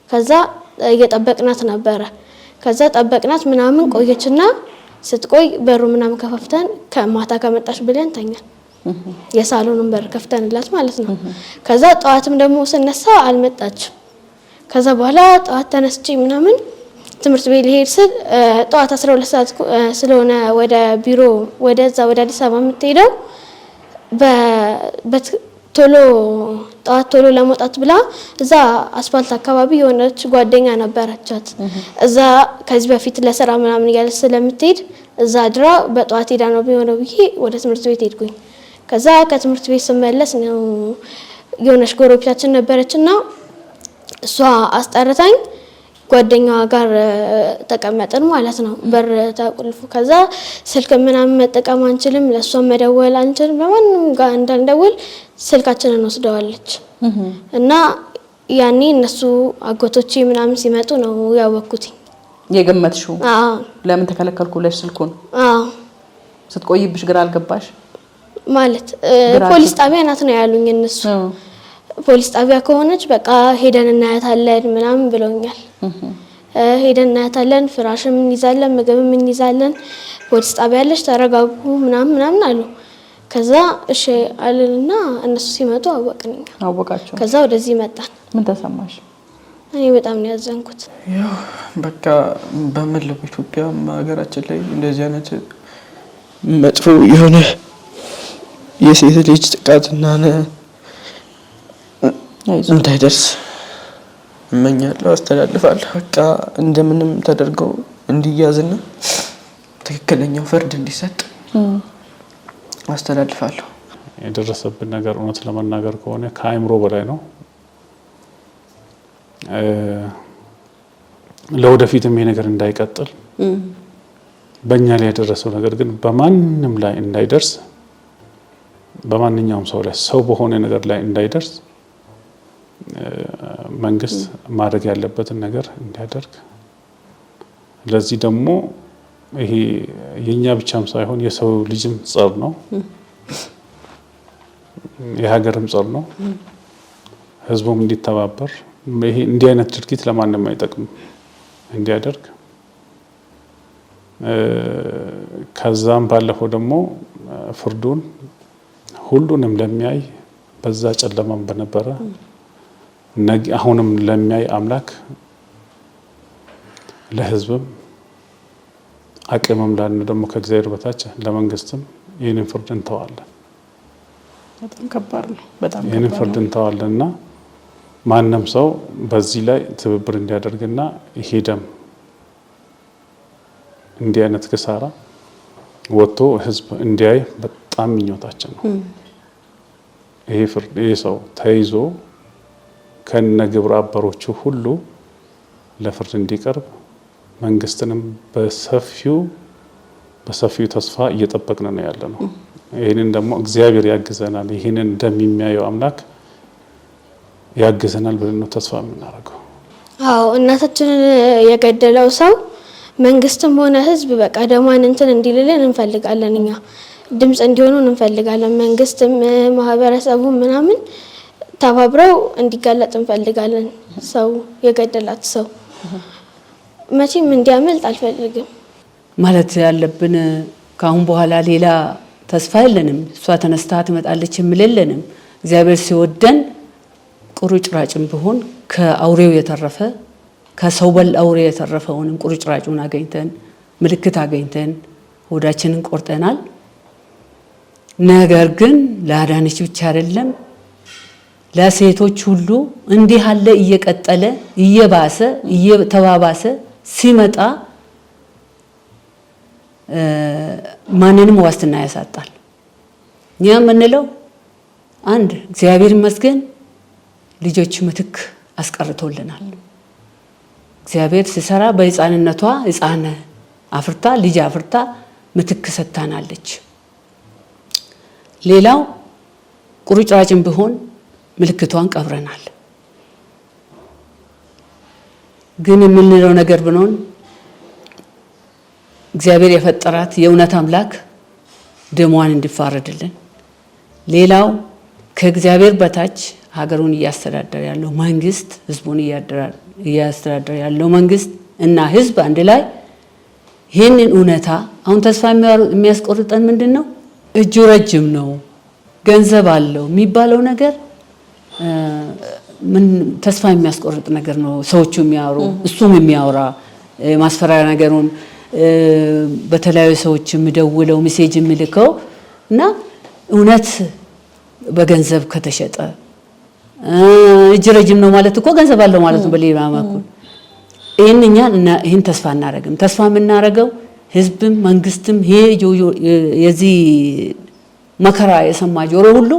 ከዛ እየጠበቅናት ነበረ። ከዛ ጠበቅናት ምናምን ቆየችና ስትቆይ በሩ ምናምን ከፈፍተን ከማታ ከመጣሽ ብለን ተኛን። የሳሎኑን በር ከፍተንላት ማለት ነው። ከዛ ጠዋትም ደግሞ ስነሳ አልመጣችም። ከዛ በኋላ ጠዋት ተነስቼ ምናምን ትምህርት ቤት ልሄድ ስል ጠዋት 12 ሰዓት ስለሆነ ወደ ቢሮ ወደዛ ወደ አዲስ አበባ የምትሄደው ቶሎ ጠዋት ቶሎ ለመውጣት ብላ እዛ አስፋልት አካባቢ የሆነች ጓደኛ ነበረቻት። እዛ ከዚህ በፊት ለስራ ምናምን እያለች ስለምትሄድ እዛ አድራ በጠዋት ሄዳ ነው የሚሆነው ብዬ ወደ ትምህርት ቤት ሄድኩኝ። ከዛ ከትምህርት ቤት ስመለስ ነው የሆነች ጎረቤታችን ነበረችና እሷ አስጠርታኝ ጓደኛዋ ጋር ተቀመጥን ማለት ነው። በር ተቆልፎ ከዛ ስልክ ምናምን መጠቀም አንችልም፣ ለሷ መደወል አንችልም፣ ለማንም ጋር እንዳንደውል ስልካችንን ወስደዋለች። እና ያኔ እነሱ አጎቶቼ ምናምን ሲመጡ ነው ያወኩት። የገመትሽው? አዎ። ለምን ተከለከልኩ ብለሽ ስልኩን? አዎ። ስትቆይብሽ ግራ አልገባሽ? ማለት ፖሊስ ጣቢያ ናት ነው ያሉኝ እነሱ። ፖሊስ ጣቢያ ከሆነች በቃ ሄደን እናያታለን ምናምን ብለውኛል። ሄደን እናያታለን፣ ፍራሽም እንይዛለን፣ ምግብም እንይዛለን፣ ፖሊስ ጣቢያ ያለች ተረጋጉ ምናምን አሉ። ከዛ እሺ አለና እነሱ ሲመጡ አወቃቸው። ከዛ ወደዚህ መጣን። ምን ተሰማሽ? እኔ በጣም ነው ያዘንኩት። ያው በቃ በመላው ኢትዮጵያ ሀገራችን ላይ እንደዚህ አይነት መጥፎ የሆነ የሴት ልጅ ጥቃትና እንዳይደርስ እመኛለሁ፣ አስተላልፋለሁ። በቃ እንደምንም ተደርገው እንዲያዝና ትክክለኛው ፍርድ እንዲሰጥ አስተላልፋለሁ። የደረሰብን ነገር እውነት ለመናገር ከሆነ ከአእምሮ በላይ ነው። ለወደፊትም ይሄ ነገር እንዳይቀጥል በእኛ ላይ ያደረሰው ነገር ግን በማንም ላይ እንዳይደርስ፣ በማንኛውም ሰው ላይ ሰው በሆነ ነገር ላይ እንዳይደርስ መንግስት ማድረግ ያለበትን ነገር እንዲያደርግ፣ ለዚህ ደግሞ ይሄ የኛ ብቻም ሳይሆን የሰው ልጅም ጸር ነው፣ የሀገርም ጸር ነው። ህዝቡም እንዲተባበር ይሄ እንዲህ አይነት ድርጊት ለማንም አይጠቅም እንዲያደርግ፣ ከዛም ባለፈው ደግሞ ፍርዱን ሁሉንም ለሚያይ በዛ ጨለማም በነበረ አሁንም ለሚያይ አምላክ ለህዝብም አቅምም ላለ ደግሞ ከእግዚአብሔር በታች ለመንግስትም ይህንን ፍርድ እንተዋለን። በጣም ከባድ ነው። በጣም ይህንን ፍርድ እንተዋለንና ማንም ሰው በዚህ ላይ ትብብር እንዲያደርግና ይሄ ደም እንዲህ አይነት ክሳራ ወጥቶ ህዝብ እንዲያይ በጣም ምኞታችን ነው። ይሄ ሰው ተይዞ ከነ ግብረ አበሮቹ ሁሉ ለፍርድ እንዲቀርብ መንግስትንም በሰፊው ተስፋ እየጠበቅን ነው ያለነው። ይህንን ደግሞ እግዚአብሔር ያግዘናል፣ ይህንን እንደሚያየው አምላክ ያግዘናል ብለን ነው ተስፋ የምናደርገው። አዎ እናታችንን የገደለው ሰው መንግስትም ሆነ ህዝብ በቃ ደሟን እንትን እንዲልልን እንፈልጋለን። እኛ ድምጽ እንዲሆኑ እንፈልጋለን። መንግስትም ማህበረሰቡም ምናምን ተባብረው እንዲጋለጥ እንፈልጋለን። ሰው የገደላት ሰው መቼም እንዲያመልጥ አልፈልግም። ማለት ያለብን ካሁን በኋላ ሌላ ተስፋ የለንም። እሷ ተነስታ ትመጣለች የምልልንም እግዚአብሔር ሲወደን ቁርጭራጭም ቢሆን ከአውሬው የተረፈ ከሰው በል አውሬ የተረፈውን ቁርጭራጩን አገኝተን ምልክት አገኝተን ሆዳችንን ቆርጠናል። ነገር ግን ለአዳነች ብቻ አይደለም ለሴቶች ሁሉ እንዲህ አለ እየቀጠለ እየባሰ እየተባባሰ ሲመጣ ማንንም ዋስትና ያሳጣል። እኛ የምንለው አንድ እግዚአብሔር ይመስገን ልጆች ምትክ አስቀርቶልናል። እግዚአብሔር ሲሰራ በሕፃንነቷ ሕፃን አፍርታ ልጅ አፍርታ ምትክ ሰጥታናለች። ሌላው ቁርጭራጭም ቢሆን ምልክቷን ቀብረናል። ግን የምንለው ነገር ብኖን እግዚአብሔር የፈጠራት የእውነት አምላክ ደሟን እንዲፋረድልን፣ ሌላው ከእግዚአብሔር በታች ሀገሩን እያስተዳደረ ያለው መንግስት፣ ህዝቡን እያስተዳደረ ያለው መንግስት እና ህዝብ አንድ ላይ ይህንን እውነታ አሁን ተስፋ የሚያስቆርጠን ምንድን ነው? እጁ ረጅም ነው ገንዘብ አለው የሚባለው ነገር ምን ተስፋ የሚያስቆርጥ ነገር ነው። ሰዎቹ የሚያወሩ እሱም የሚያወራ ማስፈራሪያ ነገሩን በተለያዩ ሰዎች የሚደውለው ሜሴጅ የሚልከው እና እውነት በገንዘብ ከተሸጠ እጅ ረጅም ነው ማለት እኮ ገንዘብ አለው ማለት ነው። በሌላ በኩል ይህን ተስፋ እናደርግም። ተስፋ የምናደርገው ህዝብም መንግስትም ይሄ የዚህ መከራ የሰማ ጆሮ ሁሉ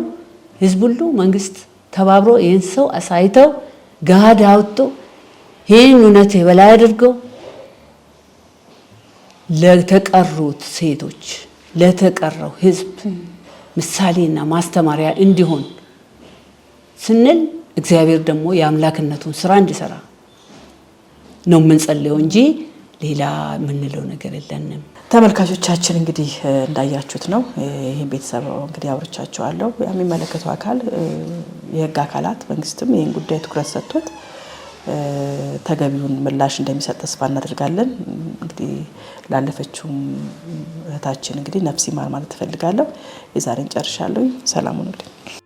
ህዝብ ሁሉ መንግስት ተባብሮ ይህን ሰው አሳይተው ጋድ አውጥቶ ይህን እውነት የበላይ አድርገው ለተቀሩት ሴቶች ለተቀረው ህዝብ ምሳሌና ማስተማሪያ እንዲሆን ስንል እግዚአብሔር ደግሞ የአምላክነቱን ስራ እንዲሰራ ነው የምንጸልየው እንጂ ሌላ የምንለው ነገር የለንም። ተመልካቾቻችን እንግዲህ እንዳያችሁት ነው። ይሄን ቤተሰብ እንግዲህ አብርቻቸዋለሁ። የሚመለከተው አካል የህግ አካላት መንግስትም ይሄን ጉዳይ ትኩረት ሰጥቶት ተገቢውን ምላሽ እንደሚሰጥ ተስፋ እናደርጋለን። እንግዲህ ላለፈችው እህታችን እንግዲህ ነፍስ ይማር ማለት እፈልጋለሁ። የዛሬን ጨርሻለሁ። ሰላም ሁኑልኝ።